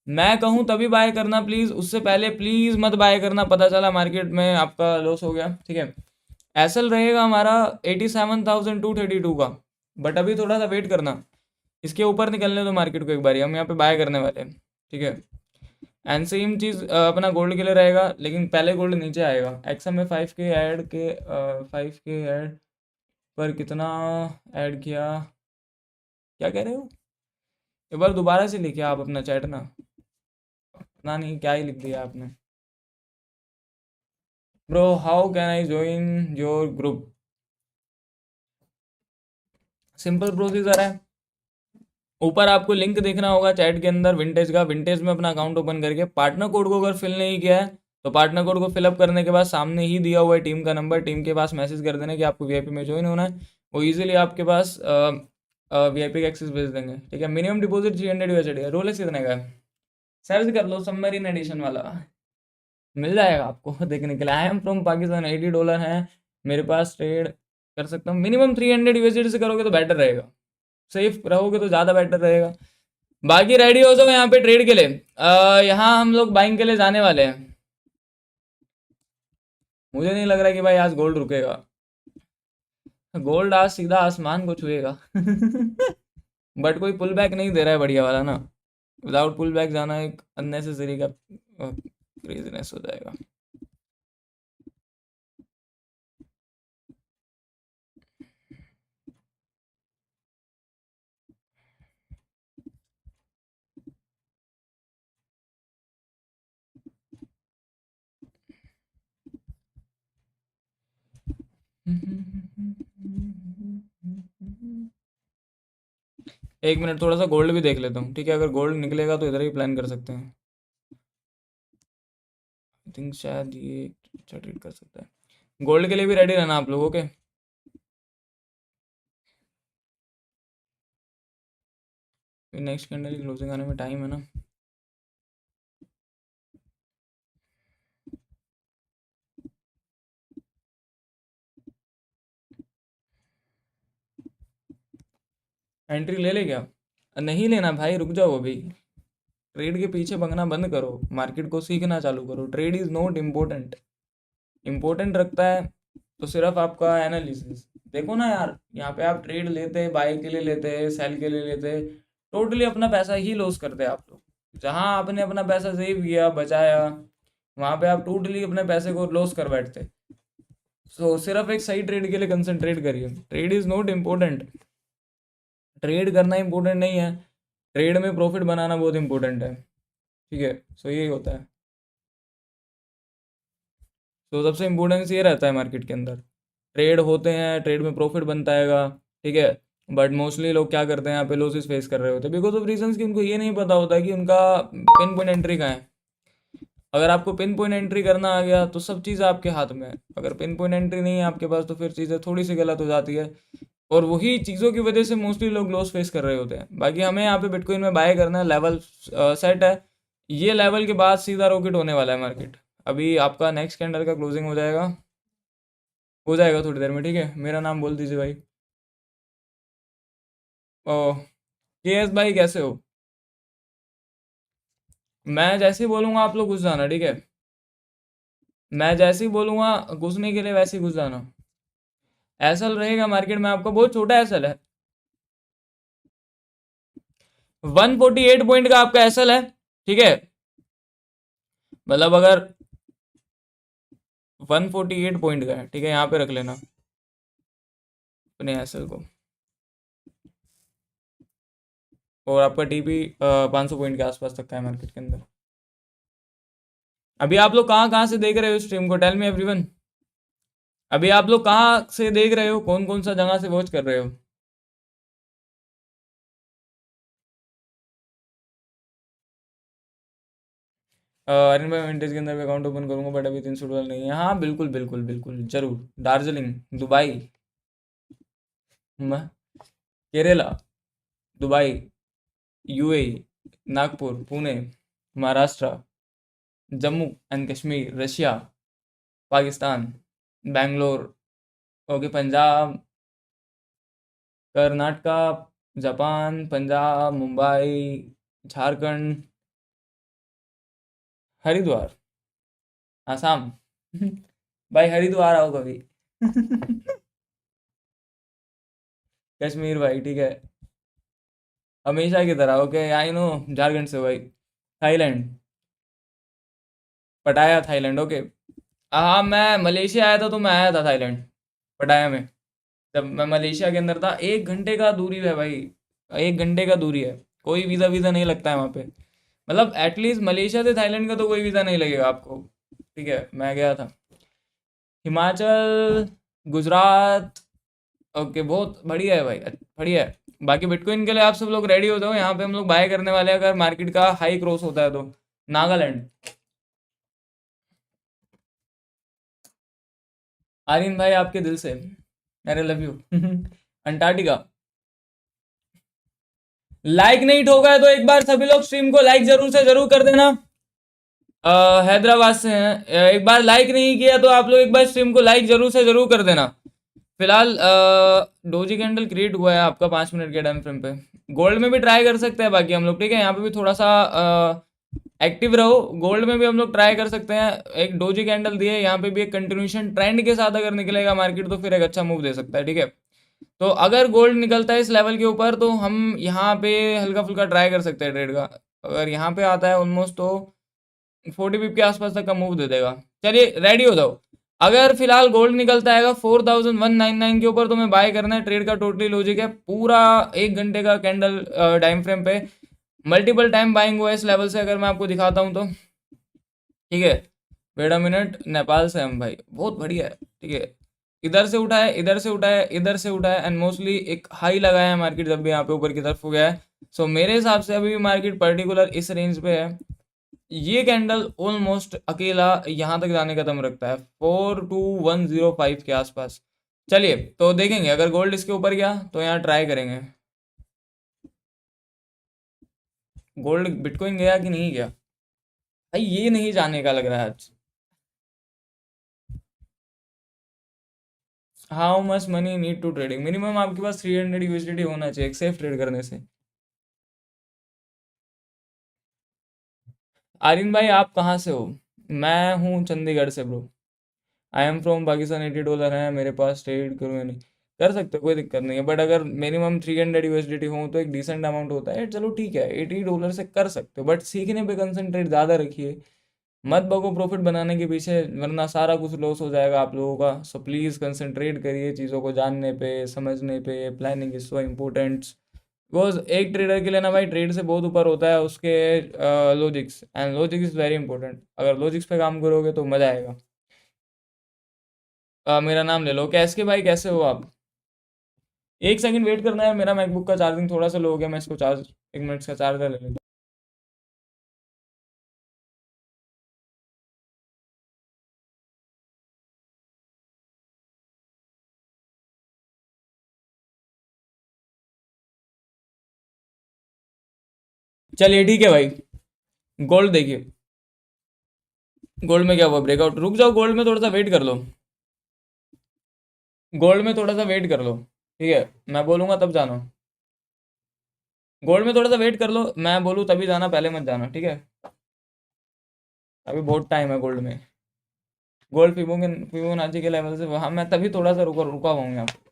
मैं कहूँ तभी बाय करना प्लीज, उससे पहले प्लीज मत बाय करना। पता चला मार्केट में आपका लॉस हो गया, ठीक है। एसएल रहेगा हमारा 87,232 का। बट अभी थोड़ा सा वेट करना, इसके ऊपर निकलने दो मार्केट को एक बार, हम यहाँ पे बाय करने वाले हैं, ठीक है। एंड सेम चीज़ अपना गोल्ड के लिए रहेगा, लेकिन पहले गोल्ड नीचे आएगा। एक्सएम में 5K ऐड के 5K ऐड पर कितना ऐड किया, क्या कह रहे हो? एक बार दोबारा से लिखिए आप अपना चैट ना, पता नहीं क्या ही लिख दिया आपने। Bro how can I join your group? Simple procedure है। ऊपर आपको लिंक देखना होगा चैट के अंदर विंटेज का। विंटेज में अपना अकाउंट ओपन करके पार्टनर कोड को अगर फिल नहीं किया है तो पार्टनर कोड को फिलअप करने के बाद सामने ही दिया हुआ है टीम का नंबर, टीम के पास मैसेज कर देना कि आपको वीआईपी में ज्वाइन होना है। वो इजीली आपके पास वीआईपी का एक्सेस भेज देंगे, ठीक है। मिनिमम डिपॉजिट 300 यूएसडी है। रोलेक्स कितने का है? सर्च कर लो सबमरीन एडिशन वाला, मिल जाएगा आपको देखने के लिए। आई एम फ्रॉम पाकिस्तान, $80 है मेरे पास, ट्रेड कर सकता हूँ। मिनिमम 300 यूएसडी से करोगे तो बेटर रहेगा, सेफ रहोगे तो ज़्यादा बेटर रहेगा। बाकी रेडी हो जाओ यहाँ पे ट्रेड के लिए। यहाँ हम लोग बाइंग के लिए जाने वाले हैं। मुझे नहीं लग रहा कि भाई आज गोल्ड रुकेगा। गोल्ड आज सीधा आसमान को छुएगा बट कोई पुल बैक नहीं दे रहा है बढ़िया वाला ना। विदाउट पुल बैक जाना एक अननेसेसरी का क्रेजीनेस हो जाएगा। एक मिनट, थोड़ा सा गोल्ड भी देख लेता हूँ, ठीक है। अगर गोल्ड निकलेगा तो इधर ही प्लान कर सकते हैं। आई थिंक शायद ये अच्छा ट्रेड कर सकता है। गोल्ड के लिए भी रेडी रहना आप लोगों के। नेक्स्ट कैंडल की क्लोजिंग आने में टाइम है ना। एंट्री ले ले क्या? नहीं लेना भाई, रुक जाओ अभी। ट्रेड के पीछे भगना बंद करो, मार्केट को सीखना चालू करो। Trade is not important. Important रखता है तो सिर्फ आपका एनालिसिस। देखो ना यार, यहाँ पे आप ट्रेड लेते, बाय के लिए लेते, सेल के लिए लेते, टोटली अपना पैसा ही लॉस करते आप लोग। जहाँ आपने अपना पैसा सेव किया, बचाया, वहाँ पे आप टोटली अपने पैसे को लॉस कर बैठते। सो सिर्फ एक सही ट्रेड के लिए कंसंट्रेट करिए। Trade is not important. Trade करना इम्पोर्टेंट नहीं है, ट्रेड में प्रॉफिट बनाना बहुत इम्पोर्टेंट है। ठीक है, सो यही होता है। तो सबसे इम्पोर्टेंस ये रहता है मार्केट के अंदर। ट्रेड होते हैं, ट्रेड में प्रॉफिट बनता हैगा, ठीक है। बट मोस्टली लोग क्या करते हैं, यहाँ पे लॉसेस फेस कर रहे होते हैं बिकॉज ऑफ रीजंस कि उनको ये नहीं पता होता कि उनका पिन पॉइंट एंट्री कहाँ है। अगर आपको पिन पॉइंट एंट्री करना आ गया तो सब चीज़ आपके हाथ में है। अगर पिन पॉइंट एंट्री नहीं है आपके पास तो फिर चीज़ें थोड़ी सी गलत हो जाती है, और वही चीज़ों की वजह से मोस्टली लोग लॉस फेस कर रहे होते हैं। बाकी हमें यहाँ पे बिटकॉइन में बाय करना है, लेवल सेट है। ये लेवल के बाद सीधा रॉकेट होने वाला है मार्केट। अभी आपका नेक्स्ट कैंडल का क्लोजिंग हो जाएगा थोड़ी देर में, ठीक है। मेरा नाम बोल दीजिए भाई। ओ, के एस भाई कैसे हो? मैं जैसे ही बोलूँगा आप लोग घुस जाना, ठीक है। मैं जैसे ही बोलूँगा घुसने के लिए वैसे ही घुस जाना। एसएल रहेगा मार्केट में आपका, बहुत छोटा एसएल है। 148 पॉइंट का आपका एसएल है, ठीक है। मतलब अगर 148 पॉइंट का है, ठीक है, यहाँ पे रख लेना अपने एसएल को। और आपका टीपी 500 पॉइंट के आसपास तक का है मार्केट के अंदर। अभी आप लोग कहाँ कहाँ से देख रहे हो स्ट्रीम को, टेल मी एवरीवन। अभी आप लोग कहाँ से देख रहे हो, कौन कौन सा जगह से वॉच कर रहे हो? अरविंद भाई विंटेज के अंदर भी अकाउंट ओपन करूंगा बट अभी 300 डॉलर नहीं है। हाँ बिल्कुल बिल्कुल बिल्कुल जरूर। Darjeeling, Dubai, Kerala, Dubai, UAE, Nagpur, Pune, Maharashtra, Jammu and Kashmir, Russia, Pakistan, Bangalore, okay, Punjab, Karnataka, Japan, Punjab, Mumbai, Jharkhand, Haridwar, Assam. भाई हरिद्वार आओ कभी। कश्मीर भाई, ठीक है, हमेशा की तरह। ओके आई नो, झारखंड से भाई। थाईलैंड, पटाया थाईलैंड, ओके। हाँ मैं मलेशिया आया था तो मैं आया था थाईलैंड, पटाया में। जब मैं मलेशिया के अंदर था, 1 घंटे का दूरी है भाई, 1 घंटे का दूरी है। कोई वीज़ा वीज़ा नहीं लगता है वहाँ पे। मतलब एटलीस्ट मलेशिया से थाईलैंड का तो कोई वीज़ा नहीं लगेगा आपको, ठीक है। मैं गया था हिमाचल, गुजरात, ओके, बहुत बढ़िया है भाई, बढ़िया है। बाकी बिटकॉइन के लिए आप सब लोग रेडी हो जाओ, यहाँ पे हम लोग बाय करने वाले हैं अगर मार्केट का हाई क्रॉस होता है तो। नागालैंड, आर्यन भाई आपके दिल से, अरे लव यू। अंटार्कटिका, लाइक नहीं ठोका है तो एक बार सभी लोग स्ट्रीम को लाइक जरूर से जरूर कर देना। हैदराबाद से हैं, एक बार लाइक नहीं किया तो आप लोग एक बार स्ट्रीम को लाइक जरूर से जरूर कर देना। फिलहाल डोजी कैंडल क्रिएट हुआ है आपका 5 मिनट के टाइम फ्रेम पे। गोल्ड में भी ट्राई कर सकते हैं बाकी हम लोग, ठीक है। यहाँ पे भी थोड़ा सा एक्टिव रहो। गोल्ड में भी हम लोग ट्राई कर सकते हैं। एक डोजी कैंडल दिए, यहाँ पे भी एक कंटिन्यूशन ट्रेंड के साथ अगर निकलेगा मार्केट तो फिर एक अच्छा मूव दे सकता है, ठीक है। तो अगर गोल्ड निकलता है इस लेवल के ऊपर तो हम यहाँ पे हल्का फुल्का ट्राई कर सकते हैं ट्रेड का। अगर यहाँ पे आता है ऑलमोस्ट तो 40 पिप के आसपास तक का मूव दे देगा। चलिए रेडी हो जाओ। अगर फिलहाल गोल्ड निकलता है 4199 के ऊपर तो मैं बाय करना है। ट्रेड का टोटली लॉजिक है पूरा 1 घंटे का कैंडल टाइम फ्रेम पे मल्टीपल टाइम बाइंग हुआ है इस लेवल से, अगर मैं आपको दिखाता हूँ तो, ठीक है। वेट अ मिनट, नेपाल से हम भाई, बहुत बढ़िया है, ठीक है। इधर से उठा है, इधर से उठा है, इधर से उठा है, एंड मोस्टली एक हाई लगाया है मार्केट जब भी यहाँ पे ऊपर की तरफ हो गया है। सो मेरे हिसाब से अभी भी मार्केट पर्टिकुलर इस रेंज पे है। ये कैंडल ऑलमोस्ट अकेला यहाँ तक जाने का दम रखता है 42105 के आसपास। चलिए तो देखेंगे अगर गोल्ड इसके ऊपर गया तो यहाँ ट्राई करेंगे। गोल्ड बिटकॉइन गया कि नहीं गया भाई, ये नहीं जाने का लग रहा है आज। How much money need to trading? Minimum आपके पास 300 यूएसडीटी होना चाहिए एक सेफ ट्रेड करने से। आर्यन भाई आप कहाँ से हो? मैं हूँ चंडीगढ़ से bro. I am from Pakistan. $80 है मेरे पास, ट्रेड करूँ या नहीं? कर सकते हो, कोई दिक्कत नहीं है, बट अगर मिनिमम 300 यूएसडीटी हो तो एक डिसेंट अमाउंट होता है। चलो ठीक है, $80 से कर सकते हो, बट सीखने पे कंसंट्रेट ज़्यादा रखिए। मत भगो प्रॉफिट बनाने के पीछे, वरना सारा कुछ लॉस हो जाएगा आप लोगों का। सो प्लीज़ कंसंट्रेट करिए चीज़ों को जानने पे, समझने पे। Planning is so important. Because एक ट्रेडर के लिए ना भाई, ट्रेड से बहुत ऊपर होता है उसके logics, and logic is very important. अगर लॉजिक्स पे काम करोगे तो मज़ा आएगा। मेरा नाम ले लो। कैस के भाई कैसे हो आप? एक सेकंड वेट करना है, मेरा मैकबुक का चार्जिंग थोड़ा सा लो हो गया, मैं इसको चार्ज, 1 मिनट का चार्जर ले लेता हूँ। चलिए ठीक है भाई। गोल्ड देखिए, गोल्ड में क्या हुआ, ब्रेकआउट। रुक जाओ, गोल्ड में थोड़ा सा वेट कर लो। गोल्ड में थोड़ा सा वेट कर लो, ठीक है, मैं बोलूँगा तब जाना। गोल्ड में थोड़ा सा वेट कर लो, मैं बोलूँ तभी जाना, पहले मत जाना, ठीक है। अभी बहुत टाइम है गोल्ड में। गोल्ड फिबोनाची के लेवल से वहाँ मैं तभी थोड़ा सा रुका रुका हुआ हूँ यहाँ पे।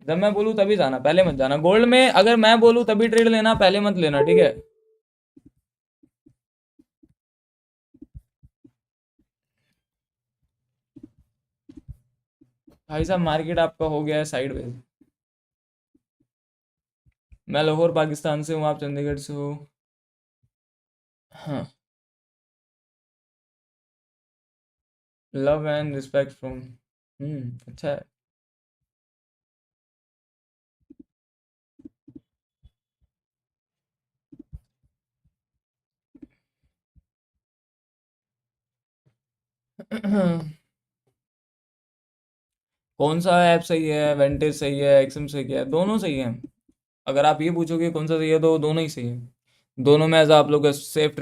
जब मैं बोलूँ तभी जाना, पहले मत जाना। गोल्ड में अगर मैं बोलूँ तभी ट्रेड लेना, पहले मत लेना, ठीक है। भाई साहब मार्केट आपका हो गया है साइडवेज। मैं लाहौर पाकिस्तान से हूँ, आप चंडीगढ़ से हो। हाँ। Love and respect from. अच्छा है। कौन सा ऐप सही है? वेंटेज सही है, एक्सएम सही है? दोनों सही है। अगर आप ये पूछोगे कौन सा सही है, तो दोनों ही सही है। दोनों में एज आप लोग सेफ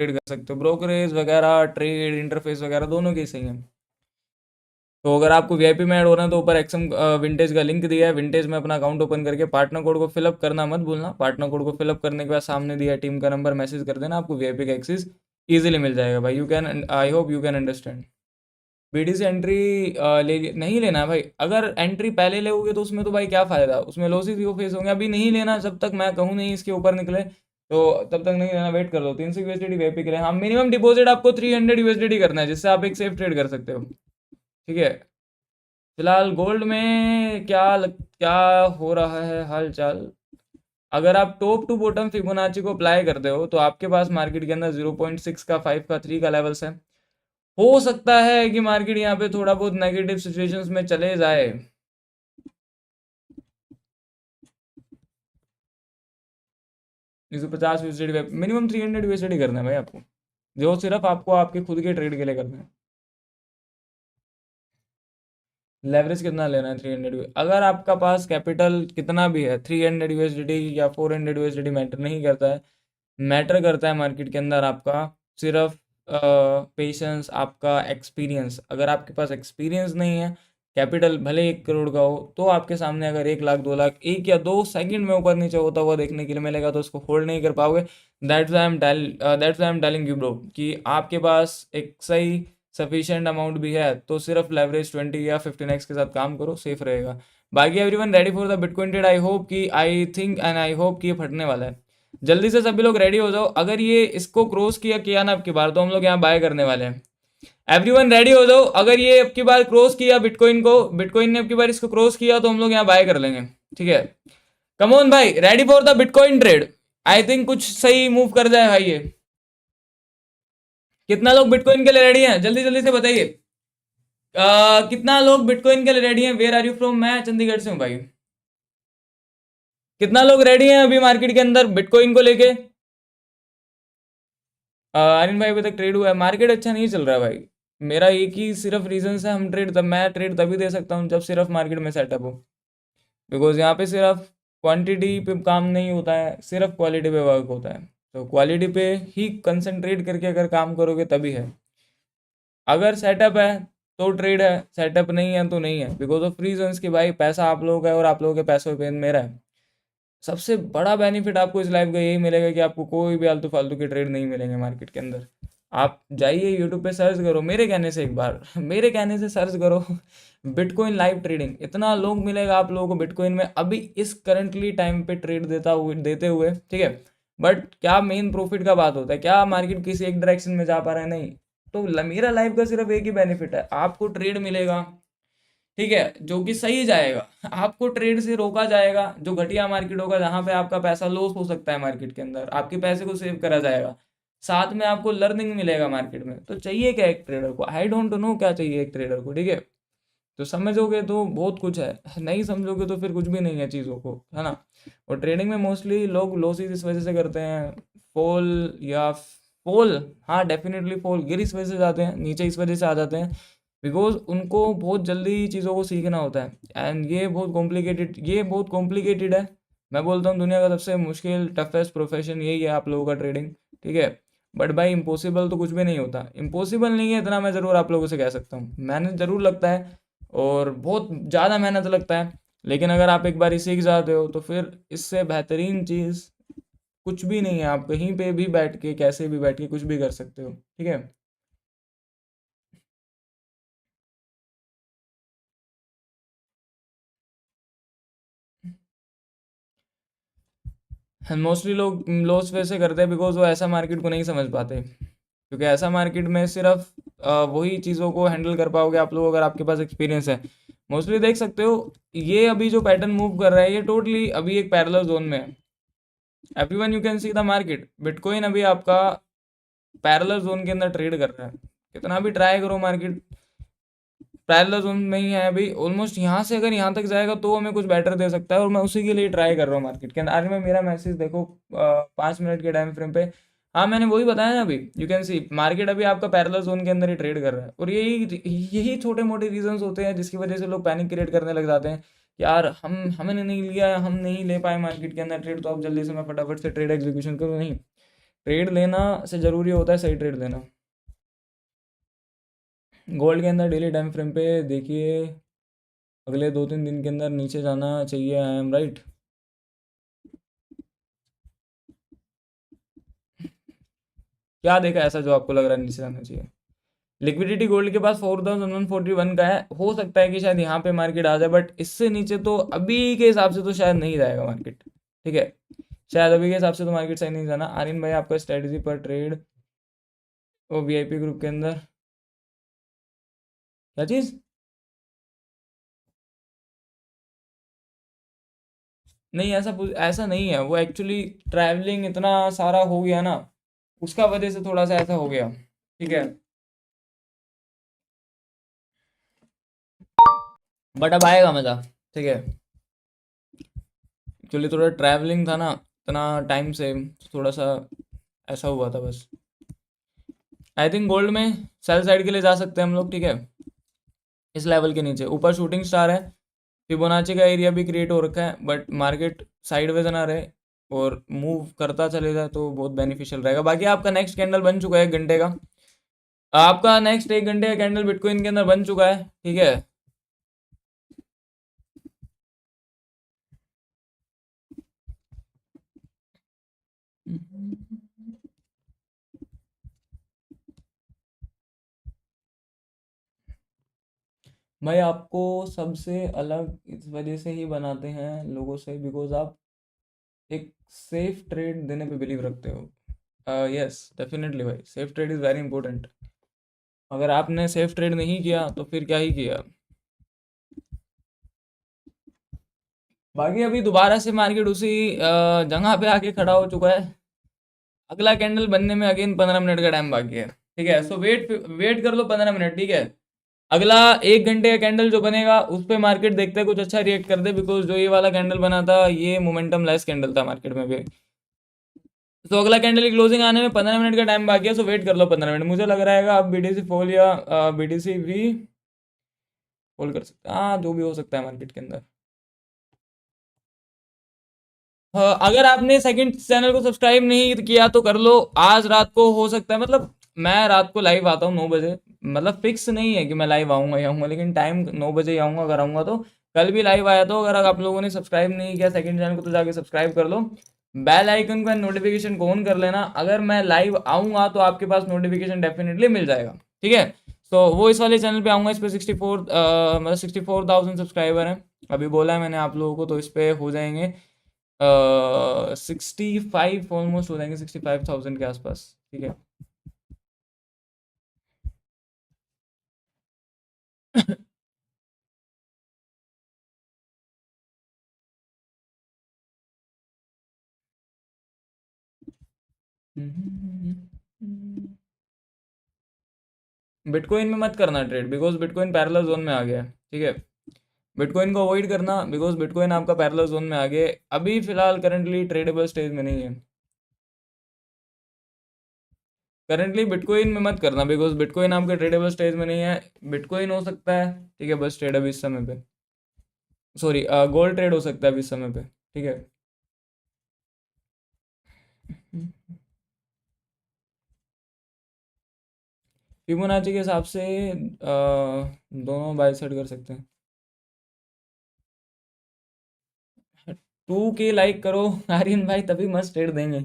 ट्रेड कर सकते हो। ब्रोकरेज वगैरह, ट्रेड इंटरफेस वगैरह दोनों के सही हैं। तो अगर आपको वीआईपी में ऐड होना है तो ऊपर एक्सएम विंटेज का लिंक दिया है, विंटेज में अपना अकाउंट ओपन करके पार्टनर कोड को फिलअप करना मत भूलना। पार्टनर कोड को फिलअप करने के बाद सामने दिया टीम का नंबर मैसेज कर देना, आपको वीआईपी का एक्सेस इजीली मिल जाएगा भाई। You can, I hope you can understand. BD से एंट्री नहीं लेना है भाई। अगर एंट्री पहले लोगे तो उसमें तो भाई क्या फ़ायदा, उसमें लॉसेस ही फेस होंगे। अभी नहीं लेना, जब तक मैं कहूँ नहीं इसके ऊपर निकले तो तब तक नहीं लेना, वेट कर दो। 300 यूएसडी वीआईपी के लिए हाँ, मिनिमम डिपॉजिट आपको 300 यूएसडी करना है, जिससे आप एक सेफ ट्रेड कर सकते हो, ठीक है। फिलहाल गोल्ड में क्या हो रहा है हाल चाल? अगर आप टॉप टू बॉटम फिबोनाची को अप्लाई करते हो तो आपके पास मार्केट के अंदर 0.6 का, 5 का, 3 का लेवल्स है। हो सकता है कि मार्केट यहाँ पे थोड़ा बहुत नेगेटिव सिचुएशंस में चले जाए। 150 यूएसडी, मिनिमम 300 यूएसडी करना है भाई आपको, जो सिर्फ आपको आपके खुद के ट्रेड के लिए करना है। लेवरेज कितना लेना है? 300। अगर आपका पास कैपिटल कितना भी है, 300 यूएसडी या 400 यूएसडी मैटर नहीं करता है। मैटर करता है मार्केट के अंदर आपका सिर्फ पेशेंस, आपका एक्सपीरियंस। अगर आपके पास एक्सपीरियंस नहीं है, कैपिटल भले 1 करोड़ का हो, तो आपके सामने अगर 1 लाख, 2 लाख 1 या 2 सेकंड में ऊपर नीचे होता हुआ देखने के लिए मिलेगा तो उसको होल्ड नहीं कर पाओगे। That's I am telling you bro कि आपके पास एक सही सफिशिएंट अमाउंट भी है तो सिर्फ लेवरेज 20 या 15x के साथ काम करो, सेफ रहेगा। बाकी everyone ready for the bitcoin trade? I think and I hope कि ये फटने वाला है। जल्दी से सभी लोग रेडी हो जाओ। अगर ये इसको क्रॉस किया किया ना अब की बार, तो हम लोग यहाँ बाय करने वाले हैं। एवरीवन रेडी हो जाओ। अगर ये अब की बार क्रॉस किया बिटकॉइन को, बिटकॉइन ने अब की बार इसको क्रॉस किया, तो हम लोग यहाँ बाय कर लेंगे, ठीक है। कमोन भाई, ready for the bitcoin trade? I think कुछ सही मूव कर जाए भाई ये। कितना लोग बिटकॉइन के लिए रेडी हैं, जल्दी जल्दी से बताइए। कितना लोग बिटकॉइन के लिए रेडी हैं? Where are you from? मैं चंडीगढ़ से हूँ भाई। कितना लोग रेडी हैं अभी मार्केट के अंदर बिटकॉइन को लेके? आर्यन भाई अभी तक ट्रेड हुआ है? मार्केट अच्छा नहीं चल रहा है भाई। मेरा एक ही सिर्फ रीजन है, मैं ट्रेड तभी दे सकता हूँ जब सिर्फ मार्केट में सेटअप हो। बिकॉज यहाँ पे सिर्फ क्वांटिटी पे काम नहीं होता है, सिर्फ क्वालिटी पे वर्क होता है। तो क्वालिटी पे ही कंसंट्रेट करके अगर काम करोगे तभी है। अगर सेटअप है तो ट्रेड है, सेटअप नहीं है तो नहीं है। बिकॉज ऑफ रीजंस कि भाई पैसा आप लोगों का है और आप लोगों के पैसों पे मेरा है। सबसे बड़ा बेनिफिट आपको इस लाइफ का यही मिलेगा कि आपको कोई भी आलतू फालतू के ट्रेड नहीं मिलेंगे मार्केट के अंदर। आप जाइए यूट्यूब पे सर्च करो, मेरे कहने से एक बार मेरे कहने से सर्च करो बिटकॉइन लाइव ट्रेडिंग। इतना लोग मिलेगा आप लोगों को बिटकॉइन में अभी इस करंटली टाइम पे ट्रेड देते हुए, ठीक है। बट क्या मेन प्रॉफिट का बात होता है? क्या मार्केट किसी एक डायरेक्शन में जा पा रहा है? नहीं। तो मेरा लाइफ का सिर्फ एक ही बेनिफिट है, आपको ट्रेड मिलेगा, ठीक है, जो कि सही जाएगा। आपको ट्रेड से रोका जाएगा, जो घटिया मार्केट होगा जहां पे आपका पैसा लॉस हो सकता है मार्केट के अंदर, आपके पैसे को सेव करा जाएगा। साथ में आपको लर्निंग मिलेगा मार्केट में। तो चाहिए क्या एक ट्रेडर को? आई डोंट नो क्या चाहिए एक ट्रेडर को, ठीक है। तो समझोगे तो बहुत कुछ है, नहीं समझोगे तो फिर कुछ भी नहीं है चीज़ों को, है ना। और ट्रेडिंग में मोस्टली लोग लॉसेस इस वजह से करते हैं, फॉल या फॉल, हाँ डेफिनेटली फॉल, गिर इस वजह से जाते हैं, नीचे इस वजह से आ जाते हैं। बिकॉज उनको बहुत जल्दी चीज़ों को सीखना होता है एंड ये बहुत कॉम्प्लिकेटेड है। मैं बोलता हूँ दुनिया का सबसे मुश्किल टफेस्ट प्रोफेशन यही है आप लोगों का, ट्रेडिंग, ठीक है। बट भाई इम्पॉसिबल तो कुछ भी नहीं होता, इम्पॉसिबल नहीं है, इतना मैं ज़रूर आप लोगों से कह सकता हूँ। मेहनत ज़रूर लगता है और बहुत ज़्यादा मेहनत लगता है, लेकिन अगर आप एक बार ही सीख जाते हो तो फिर इससे बेहतरीन चीज़ कुछ भी नहीं है। आप कहीं पे भी बैठ के, कैसे भी बैठ के कुछ भी कर सकते हो, ठीक है। मोस्टली लोग लॉस वैसे करते हैं बिकॉज वो ऐसा मार्केट को नहीं समझ पाते, क्योंकि ऐसा मार्केट में सिर्फ वही चीज़ों को हैंडल कर पाओगे आप लोग अगर आपके पास एक्सपीरियंस है। मोस्टली देख सकते हो ये अभी जो पैटर्न मूव कर रहा है ये टोटली अभी एक पैरेलल जोन में है। Everyone you can see the market, bitcoin अभी आपका पैरेलल जोन के अंदर ट्रेड कर रहा है। कितना भी ट्राई करो, मार्केट पैरेलल जोन में ही है अभी ऑलमोस्ट। यहाँ से अगर यहाँ तक जाएगा तो हमें कुछ बेटर दे सकता है और मैं उसी के लिए ट्राई कर रहा हूँ मार्केट के अंदर। आज में मेरा मैसेज देखो 5 मिनट के टाइम फ्रेम पे, हाँ मैंने वही बताया ना अभी। यू कैन सी मार्केट अभी आपका पैरेलल जोन के अंदर ही ट्रेड कर रहा है और यही यही छोटे मोटे रीजंस होते हैं जिसकी वजह से लोग पैनिक क्रिएट करने लग जाते हैं। यार हमने नहीं लिया, हम नहीं ले पाए मार्केट के अंदर ट्रेड, तो अब जल्दी से मैं फटाफट से ट्रेड एग्जीक्यूशन करूँ। नहीं, ट्रेड लेना से ज़रूरी होता है सही ट्रेड लेना। गोल्ड के अंदर डेली टाइम फ्रेम पे देखिए, अगले 2-3 दिन के अंदर नीचे जाना चाहिए, आई एम राइट। क्या देखा ऐसा जो आपको लग रहा है नीचे जाना चाहिए? लिक्विडिटी गोल्ड के पास 4141 का है, हो सकता है कि शायद यहाँ पे मार्केट आ जाए, बट इससे नीचे तो अभी के हिसाब से तो शायद नहीं जाएगा मार्केट, ठीक है। शायद अभी के हिसाब से तो मार्केट सही नहीं जाना। आर्यन भाई आपका स्ट्रेटजी पर ट्रेड वो वीआईपी ग्रुप के अंदर क्या चीज़? नहीं, ऐसा नहीं है, वो एक्चुअली ट्रैवलिंग इतना सारा हो गया ना, उसका वजह से थोड़ा सा ऐसा हो गया, ठीक है। बट अब आएगा मज़ा, ठीक है। एक्चुअली थोड़ा ट्रैवलिंग था ना इतना टाइम से, तो थोड़ा सा ऐसा हुआ था बस। आई थिंक गोल्ड में सेल साइड के लिए जा सकते हैं हम लोग, ठीक है। इस लेवल के नीचे ऊपर शूटिंग स्टार है, फिबोनाची का एरिया भी क्रिएट हो रखा है, बट मार्केट साइडवेज ना रहे और मूव करता चले जाए तो बहुत बेनिफिशियल रहेगा। बाकी आपका नेक्स्ट कैंडल बन चुका है 1 घंटे का, आपका नेक्स्ट 1 घंटे का कैंडल बिटकॉइन के अंदर बन चुका है, ठीक है। भाई आपको सबसे अलग इस वजह से ही बनाते हैं लोगों से, बिकॉज आप एक सेफ ट्रेड देने पे बिलीव रखते हो। यस डेफिनेटली भाई, safe trade is very important. अगर आपने सेफ ट्रेड नहीं किया तो फिर क्या ही किया। बाकी अभी दोबारा से मार्केट उसी जगह पे आके खड़ा हो चुका है। अगला कैंडल बनने में अगेन 15 मिनट का टाइम बाकी है, ठीक है। सो वेट वेट कर लो 15 मिनट, ठीक है। अगला 1 घंटे का कैंडल जो बनेगा उस पे मार्केट देखते हैं कुछ अच्छा रिएक्ट कर दे, बिकॉज जो ये वाला कैंडल बना था ये मोमेंटम लेस कैंडल था मार्केट में भी। तो अगला कैंडल की क्लोजिंग आने में 15 मिनट का टाइम बाकी है, सो वेट कर लो 15 मिनट। मुझे लग रहा है अब बीटीसी फॉल या बीटीसी भी फॉल कर सकता है, हाँ जो भी हो सकता है मार्केट के अंदर। अगर आपने सेकंड चैनल को सब्सक्राइब नहीं किया तो कर लो, आज रात को हो सकता है, मतलब मैं रात को लाइव आता हूँ 9 बजे, मतलब फिक्स नहीं है कि मैं लाइव आऊँगा ही आऊँगा, लेकिन टाइम 9 बजे ही आऊँगा अगर आऊँगा तो। कल भी लाइव आया तो अगर आप लोगों ने सब्सक्राइब नहीं किया सेकंड चैनल को तो जाके सब्सक्राइब कर लो, बेल आइकन का नोटिफिकेशन को ऑन कर लेना। अगर मैं लाइव आऊँगा तो आपके पास नोटिफिकेशन डेफिनेटली मिल जाएगा, ठीक है। तो वो इस वाले चैनल पे आऊँगा, इस पर 64 मतलब 64,000 सब्सक्राइबर हैं अभी बोला है मैंने आप लोगों को, तो इस पे हो जाएंगे 65 ऑलमोस्ट हो जाएंगे 65,000 के आसपास, ठीक है। बिटकॉइन में मत करना trade, because bitcoin parallel zone में आ गया है, ठीक है। बिटकॉइन को अवॉइड करना बिकॉज बिटकॉइन आपका पैरेलल जोन में आ गया है, अभी फिलहाल करंटली ट्रेडेबल स्टेज में नहीं है। करंटली बिटकॉइन में मत करना बिकॉज बिटकॉइन आपके ट्रेडेबल स्टेज में नहीं है। बिटकॉइन हो सकता है, ठीक है, बस ट्रेड अभी इस समय पे, सॉरी गोल्ड ट्रेड हो सकता है अभी इस समय पे, ठीक है। फिबोनाची के हिसाब से दोनों बाय सेट कर सकते हैं। 2K लाइक करो आर्यन भाई तभी मस्त ट्रेड देंगे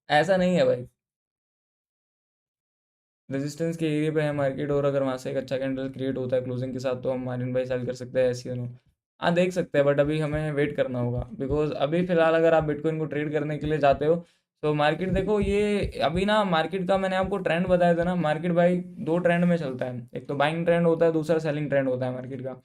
ऐसा नहीं है भाई, रेजिस्टेंस के एरिया पे है मार्केट, और अगर वहाँ से एक अच्छा कैंडल क्रिएट होता है क्लोजिंग के साथ तो हम आर्यन भाई सेल कर सकते हैं ऐसी दोनों। हाँ देख सकते हैं, बट अभी हमें वेट करना होगा बिकॉज अभी फिलहाल अगर आप बिटकॉइन को ट्रेड करने के लिए जाते हो तो मार्केट देखो, ये अभी ना मार्केट का मैंने आपको ट्रेंड बताया था ना, मार्केट भाई दो ट्रेंड में चलता है, एक तो बाइंग ट्रेंड होता है, दूसरा सेलिंग ट्रेंड होता है मार्केट का।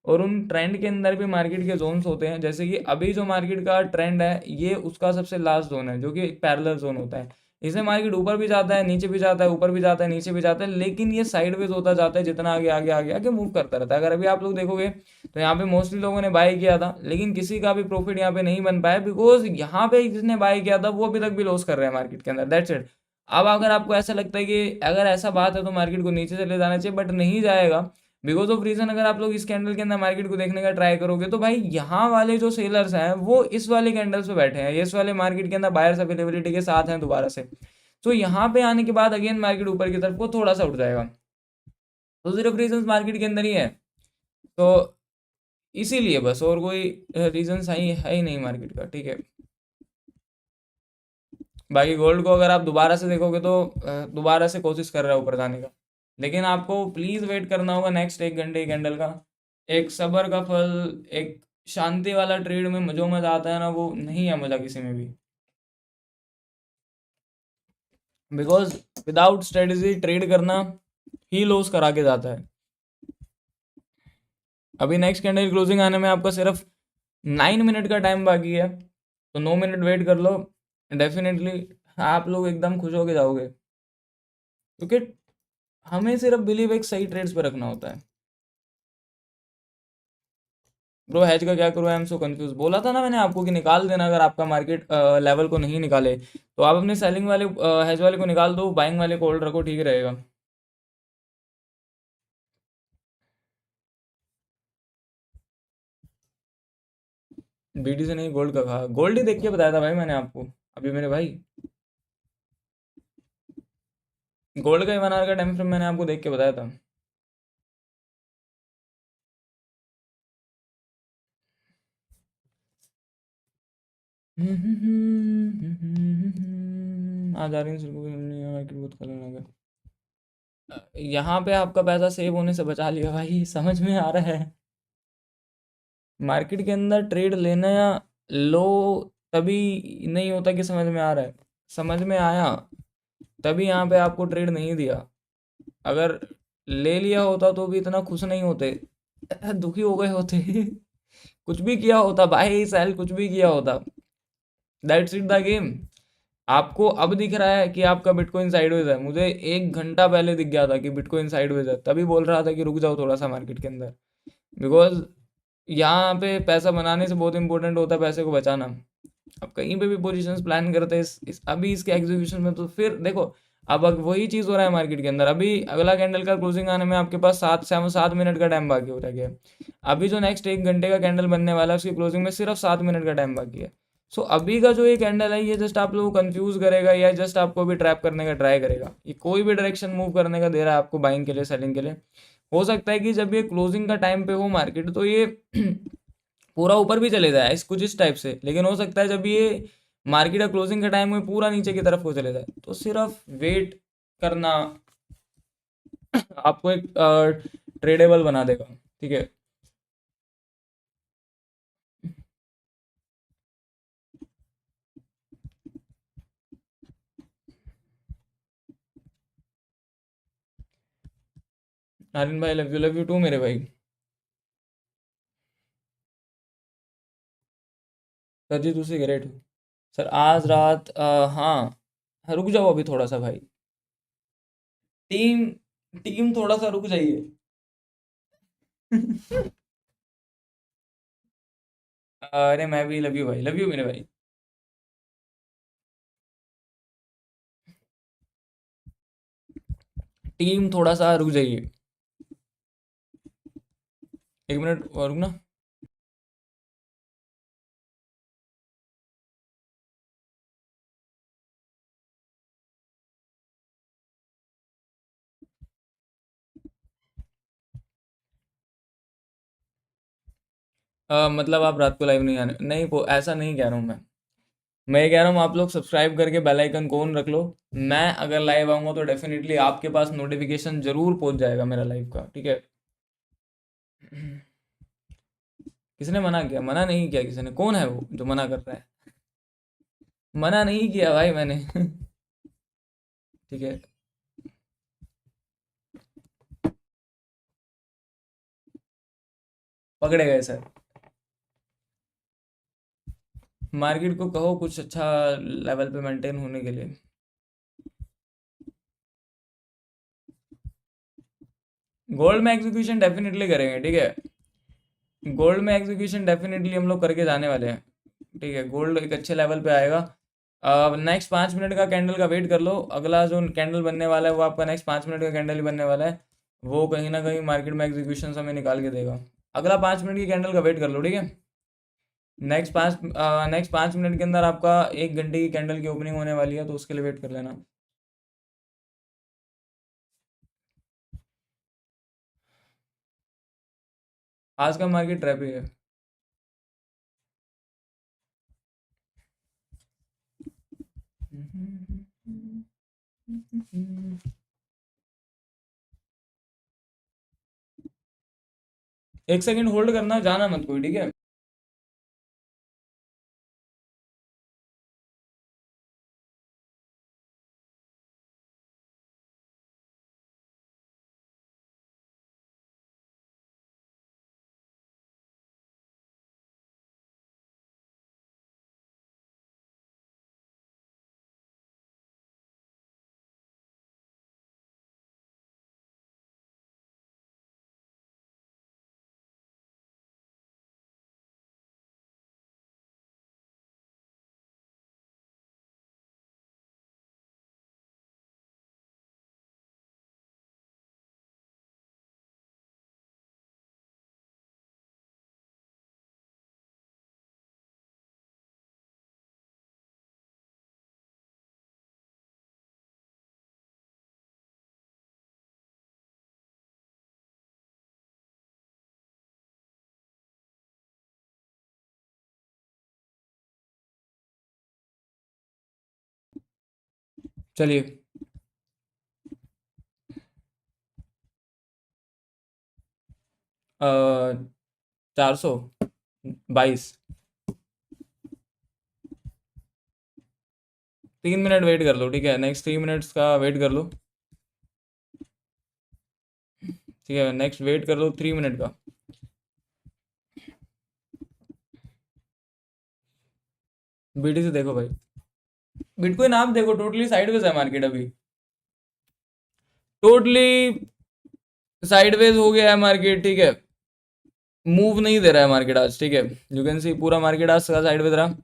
और उन ट्रेंड के अंदर भी मार्केट के जोन्स होते हैं, जैसे कि अभी जो मार्केट का ट्रेंड है ये उसका सबसे लास्ट जोन है जो कि पैरेलल जोन होता है। इसमें मार्केट ऊपर भी जाता है, नीचे भी जाता है, ऊपर भी जाता है, नीचे भी जाता है, लेकिन ये साइडवेज होता जाता है, जितना आगे आगे आगे आगे मूव करता रहता है। अगर अभी आप लोग देखोगे तो यहाँ पे मोस्टली लोगों ने बाय किया था, लेकिन किसी का भी प्रॉफिट यहाँ पे नहीं बन पाया बिकॉज यहाँ पे जिसने बाय किया था वो अभी तक भी लॉस कर रहा है मार्केट के अंदर, दैट्स इट। अब अगर आपको ऐसा लगता है कि अगर ऐसा बात है तो मार्केट को नीचे चले जाना चाहिए, बट नहीं जाएगा बिकॉज ऑफ रीजन। अगर आप लोग इस कैंडल के अंदर मार्केट को देखने का ट्राई करोगे तो भाई यहाँ वाले जो सेलर्स हैं वो इस वाले कैंडल्स पे बैठे हैं, ये इस वाले मार्केट के अंदर बायर्स अवेलेबिलिटी के साथ हैं दोबारा से। तो यहाँ पे आने के बाद अगेन मार्केट ऊपर की तरफ को थोड़ा सा उठ जाएगा, तो सिर्फ रीजन मार्केट के अंदर ही है, तो इसीलिए बस, और कोई रीजन है ही नहीं मार्केट का, ठीक है। बाकी गोल्ड को अगर आप दोबारा से देखोगे तो दोबारा से कोशिश कर रहा है ऊपर जाने का, लेकिन आपको प्लीज़ वेट करना होगा नेक्स्ट 1 घंटे कैंडल का। एक सबर का फल, एक शांति वाला ट्रेड में जो मज़ा आता है ना वो नहीं है मज़ा किसी में भी, बिकॉज विदाउट स्ट्रेटजी ट्रेड करना ही लॉस करा के जाता है। अभी नेक्स्ट कैंडल क्लोजिंग आने में आपका सिर्फ 9 मिनट का टाइम बाकी है, तो 9 मिनट वेट कर लो, डेफिनेटली आप लोग एकदम खुश होके जाओगे, क्योंकि हमें सिर्फ बिलीव एक सही ट्रेड्स पे रखना होता है। ब्रो हैज का क्या करूँ, आई एम सो कंफ्यूज, बोला था ना मैंने आपको कि निकाल देना, अगर आपका मार्केट लेवल को नहीं निकाले तो आप अपने सेलिंग वाले हैज वाले को निकाल दो, बाइंग वाले को होल्ड रखो, ठीक रहेगा। बीडी से नहीं, गोल्ड का कहा, गोल्ड ही देख के बताया था भाई मैंने आपको अभी मेरे भाई, गोल्ड का 1 आवर का टाइम फ्रेम मैंने आपको देख के बताया था। आज आ रही है मार्केट बहुत खतरनाक है, यहाँ पे आपका पैसा सेव होने से बचा लिया भाई, समझ में आ रहा है। मार्केट के अंदर ट्रेड लेना या लो तभी नहीं होता कि समझ में आ रहा है, समझ में आया तभी यहाँ पे आपको ट्रेड नहीं दिया। अगर ले लिया होता तो भी इतना खुश नहीं होते, दुखी हो गए होते कुछ भी किया होता भाई, सेल कुछ भी किया होता, दैट्स इट द गेम। आपको अब दिख रहा है कि आपका बिटकॉइन साइडवेज है, मुझे 1 घंटा पहले दिख गया था कि बिटकॉइन साइडवेज है, तभी बोल रहा था कि रुक जाओ थोड़ा सा मार्केट के अंदर, बिकॉज यहाँ पे पैसा बनाने से बहुत इंपॉर्टेंट होता है पैसे को बचाना। अब कहीं पे भी पोजीशंस प्लान करते हैं अभी इसके एग्जीक्यूशन में, तो फिर देखो अब वही चीज़ हो रहा है मार्केट के अंदर। अभी अगला कैंडल का क्लोजिंग आने में आपके पास 7 मिनट का टाइम बाकी हो रह गया है। अभी जो नेक्स्ट 1 घंटे का कैंडल बनने वाला है उसकी क्लोजिंग में सिर्फ 7 मिनट का टाइम बाकी है। सो अभी का जो ये कैंडल है ये जस्ट आप लोगों को कंफ्यूज करेगा या जस्ट आपको भी ट्रैप करने का ट्राई करेगा। ये कोई भी डायरेक्शन मूव करने का दे रहा है आपको, बाइंग के लिए सेलिंग के लिए। हो सकता है कि जब ये क्लोजिंग का टाइम पे हो मार्केट तो ये पूरा ऊपर भी चले जाए कुछ इस टाइप से, लेकिन हो सकता है जब ये मार्केट का क्लोजिंग का टाइम में पूरा नीचे की तरफ को चले जाए, तो सिर्फ वेट करना आपको एक ट्रेडेबल बना देगा। ठीक है, नारिन भाई लव यू टू मेरे भाई। सर जी दूसरी ग्रेट हो सर आज रात हाँ, रुक जाओ अभी थोड़ा सा भाई, टीम टीम थोड़ा सा रुक जाइए। अरे मैं भी लव यू भाई, लव यू मेरे भाई। टीम थोड़ा सा रुक जाइए, 1 मिनट और रुकना। मतलब आप रात को लाइव नहीं आने, नहीं वो ऐसा नहीं कह रहा हूँ मैं ये कह रहा हूँ आप लोग सब्सक्राइब करके बेल आइकन को ऑन रख लो। मैं अगर लाइव आऊँगा तो डेफिनेटली आपके पास नोटिफिकेशन जरूर पहुंच जाएगा मेरा लाइव का, ठीक है। किसने मना किया? मना नहीं किया किसी ने, कौन है वो जो मना कर रहा है? मना नहीं किया भाई मैंने। ठीक है, पकड़े गए सर। मार्केट को कहो कुछ अच्छा लेवल पे मेंटेन होने के लिए। गोल्ड में एग्जीक्यूशन डेफिनेटली करेंगे, ठीक है। गोल्ड में एग्जीक्यूशन डेफिनेटली हम लोग करके जाने वाले हैं, ठीक है। गोल्ड एक अच्छे लेवल पे आएगा। अब नेक्स्ट 5 मिनट का कैंडल का वेट कर लो, अगला जो कैंडल बनने वाला है वो आपका नेक्स्ट 5 मिनट का कैंडल ही बनने वाला है। वो कहीं ना कहीं मार्केट में एग्जीक्यूशन हमें निकाल के देगा। अगला 5 मिनट की कैंडल का वेट कर लो, ठीक है। नेक्स्ट 5 मिनट के अंदर आपका 1 घंटे की कैंडल की ओपनिंग होने वाली है, तो उसके लिए वेट कर लेना। आज का मार्केट ट्रैप ही है। एक सेकंड होल्ड करना, जाना मत कोई, ठीक है। चलिए, 422। 3 मिनट वेट कर लो, ठीक है। नेक्स्ट 3 मिनट्स का वेट कर लो, ठीक है। नेक्स्ट वेट कर लो 3 मिनट का। बीटीसी देखो भाई, बिटकॉइन आप देखो टोटली साइडवेज है मार्केट, अभी टोटली साइडवेज हो गया है मार्केट, ठीक है, मूव नहीं दे रहा है मार्केट आज, ठीक है, यू कैन सी पूरा मार्केट आज का साइडवेज रहा।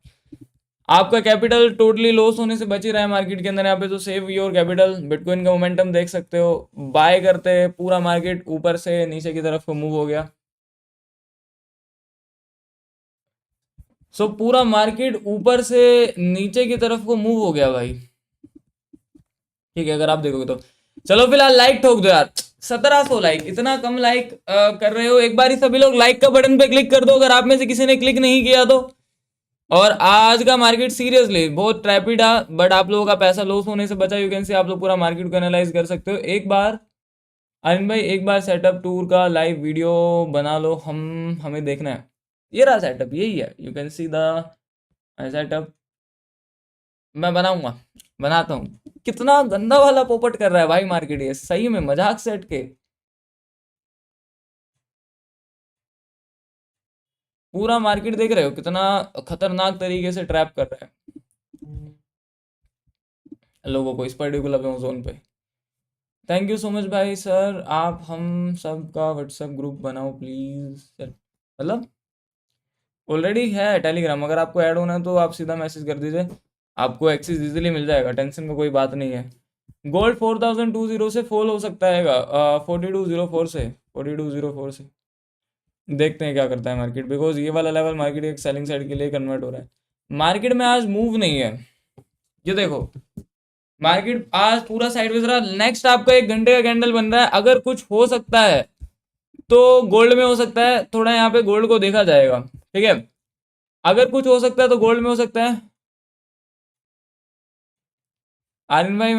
आपका कैपिटल टोटली लॉस होने से बच ही रहा है मार्केट के अंदर यहाँ पे, तो सेव योर कैपिटल। बिटकॉइन का मोमेंटम देख सकते हो, बाय करते हैं पूरा मार्केट ऊपर से नीचे की तरफ को मूव हो गया। सो पूरा मार्केट ऊपर से नीचे की तरफ को मूव हो गया भाई, ठीक है, अगर आप देखोगे तो। चलो फिलहाल लाइक ठोक दो यार, 1700 लाइक, इतना कम लाइक कर रहे हो, एक बार ही सभी लोग लाइक का बटन पे क्लिक कर दो अगर आप में से किसी ने क्लिक नहीं किया तो। और आज का मार्केट सीरियसली बहुत ट्रैपिड है, बट आप लोगों का पैसा लॉस होने से बचा, यू कैन से आप लोग पूरा मार्केट को एनालाइज कर सकते हो। एक बार अरविंद भाई, एक बार सेटअप टूर का लाइव वीडियो बना लो, हमें देखना है। ये रहा सेटअप, यही है, you can see the setup, मैं बनाऊंगा, बनाता हूँ। कितना गंदा वाला पोपट कर रहा है भाई मार्केट, ये सही में मजाक सेट के, पूरा मार्केट देख रहे हो कितना खतरनाक तरीके से ट्रैप कर रहा है लोगों को इस पर्टिकुलर जोन पे। थैंक यू सो मच भाई सर, आप हम सब का व्हाट्सएप ग्रुप बनाओ प्लीज सर, मतलब ऑलरेडी है टेलीग्राम, अगर आपको ऐड होना है तो आप सीधा मैसेज कर दीजिए, आपको एक्सेस इजीली मिल जाएगा, टेंशन का कोई बात नहीं है। गोल्ड 4020 से फॉल हो सकता है 4204 से, 4204 से देखते हैं क्या करता है मार्केट, बिकॉज ये वाला लेवल मार्केट एक सेलिंग साइड के लिए कन्वर्ट हो रहा है। मार्केट में आज मूव नहीं है, ये देखो मार्केट आज पूरा साइडवेज रहा। नेक्स्ट आपका 1 घंटे का कैंडल बन रहा है, अगर कुछ हो सकता है तो गोल्ड में हो सकता है, थोड़ा यहाँ पे गोल्ड को देखा जाएगा, ठीक है, अगर कुछ हो सकता है तो गोल्ड में हो सकता है। आर्यन भाई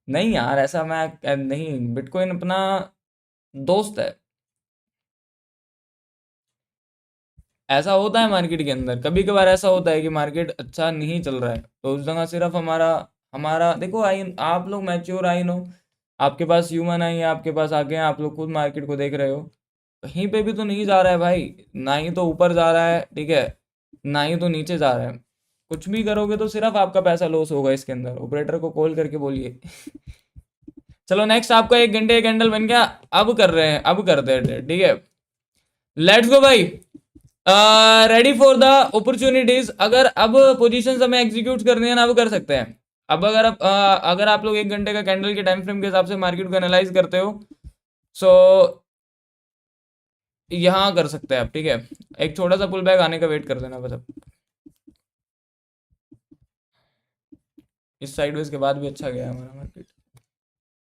नहीं यार, ऐसा मैं नहीं, बिटकॉइन अपना दोस्त है, ऐसा होता है मार्केट के अंदर, कभी कभार ऐसा होता है कि मार्केट अच्छा नहीं चल रहा है तो उस जगह सिर्फ हमारा हमारा देखो, आई आप लोग मैच्योर आई नो, आपके पास ह्यूमन आई है, आपके पास आ गए हैं, आप लोग खुद मार्केट को देख रहे हो, कहीं पे भी तो नहीं जा रहा है भाई, ना ही तो ऊपर जा रहा है, ठीक है, ना ही तो नीचे जा रहा है, कुछ भी करोगे तो सिर्फ आपका पैसा लॉस होगा इसके अंदर, ऑपरेटर को कॉल करके बोलिए। चलो नेक्स्ट आपका 1 घंटे कैंडल बन गया, अब कर रहे हैं, अब करते हैं, ठीक है, लेट्स गो भाई, रेडी फॉर द अपॉर्चुनिटीज। अगर अब पोजीशन हमें एग्जीक्यूट करनी है ना, अब कर सकते हैं। अब अगर आप लोग 1 घंटे का कैंडल के टाइम फ्रेम के हिसाब से मार्केट को एनालाइज करते हो, सो यहाँ कर सकते हैं आप, ठीक है, एक छोटा सा पुल बैक आने का वेट कर देना बस। अब इस साइडवेज के बाद भी अच्छा गया हमारा मार्केट।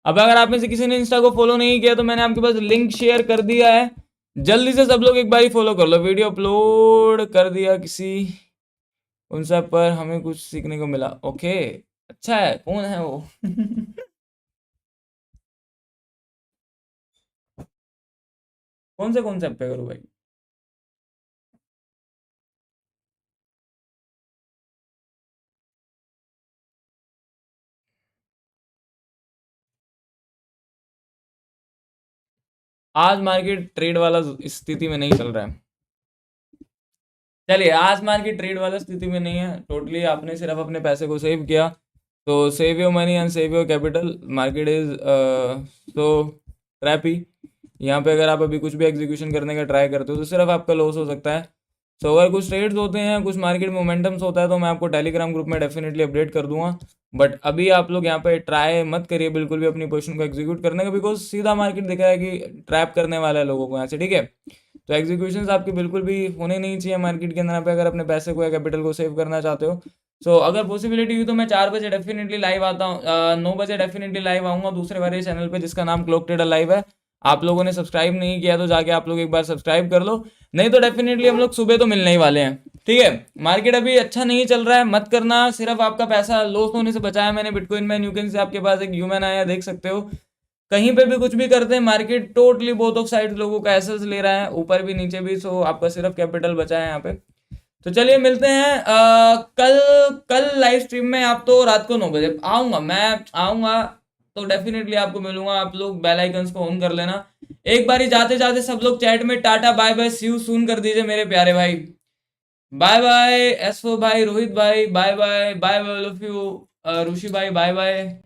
अब अगर आप में से किसी ने इंस्टा को फॉलो नहीं किया तो मैंने आपके पास लिंक शेयर कर दिया है, जल्दी से सब लोग एक बार ही फॉलो कर लो, वीडियो अपलोड कर दिया किसी उन सब पर, हमें कुछ सीखने को मिला, ओके, अच्छा है, कौन है वो? कौन से ऐप पे करूँ भाई? आज मार्केट ट्रेड वाला स्थिति में नहीं चल रहा है, चलिए आज मार्केट ट्रेड वाला स्थिति में नहीं है, टोटली आपने सिर्फ अपने पैसे को सेव किया, तो save your money and save your capital. Market is तो ट्रैपी, यहाँ पे अगर आप अभी कुछ भी एग्जीक्यूशन करने का ट्राई करते हो तो सिर्फ आपका लॉस हो सकता है। सो अगर कुछ ट्रेड्स होते हैं, कुछ मार्केट मोमेंटम्स होता है तो मैं आपको टेलीग्राम ग्रुप में डेफिनेटली अपडेट कर दूंगा, बट अभी आप लोग यहाँ पे ट्राई मत करिए बिल्कुल भी अपनी पोजीशन को एग्जीक्यूट करने का, बिकॉज सीधा मार्केट दिख रहा है कि ट्रैप करने वाला है लोगों को यहाँ से, ठीक है, तो एग्जीक्यूशन आपके बिल्कुल भी होने नहीं चाहिए मार्केट के अंदर पे, अगर अपने पैसे को या कैपिटल को सेव करना चाहते हो। सो अगर पॉसिबिलिटी हुई तो मैं 4 बजे डेफिनेटली लाइव आता हूँ, 9 बजे डेफिनेटली लाइव आऊँगा दूसरे वाले चैनल पे जिसका नाम क्लॉक ट्रेडर लाइव है। आप लोगों ने सब्सक्राइब नहीं किया तो जाके आप लोग एक बार सब्सक्राइब कर लो, नहीं तो डेफिनेटली हम लोग सुबह तो मिलने ही वाले हैं, ठीक है। मार्केट अभी अच्छा नहीं चल रहा है, मत करना, सिर्फ आपका पैसा लॉस होने से बचाया मैंने बिटकॉइन में। न्यूकन से आपके पास एक ह्यूमन आया, देख सकते हो, कहीं पे भी कुछ भी करते हैं market totally both of side लोगों का एसेस ले रहा है, ऊपर भी नीचे भी, सो आपका सिर्फ कैपिटल बचा है यहाँ पे। तो चलिए मिलते हैं कल कल लाइव स्ट्रीम में, आप तो रात को 9 बजे आऊँगा, मैं आऊँगा तो डेफिनेटली आपको मिलूंगा, आप लोग बेल आइकन्स को ऑन कर लेना। एक बारी जाते जाते सब लोग चैट में tata bye bye see you soon कर दीजिए मेरे प्यारे भाई, बाय बाय एसओ भाई, रोहित भाई bye bye, bye bye all of you, Rishi भाई बाय बाय।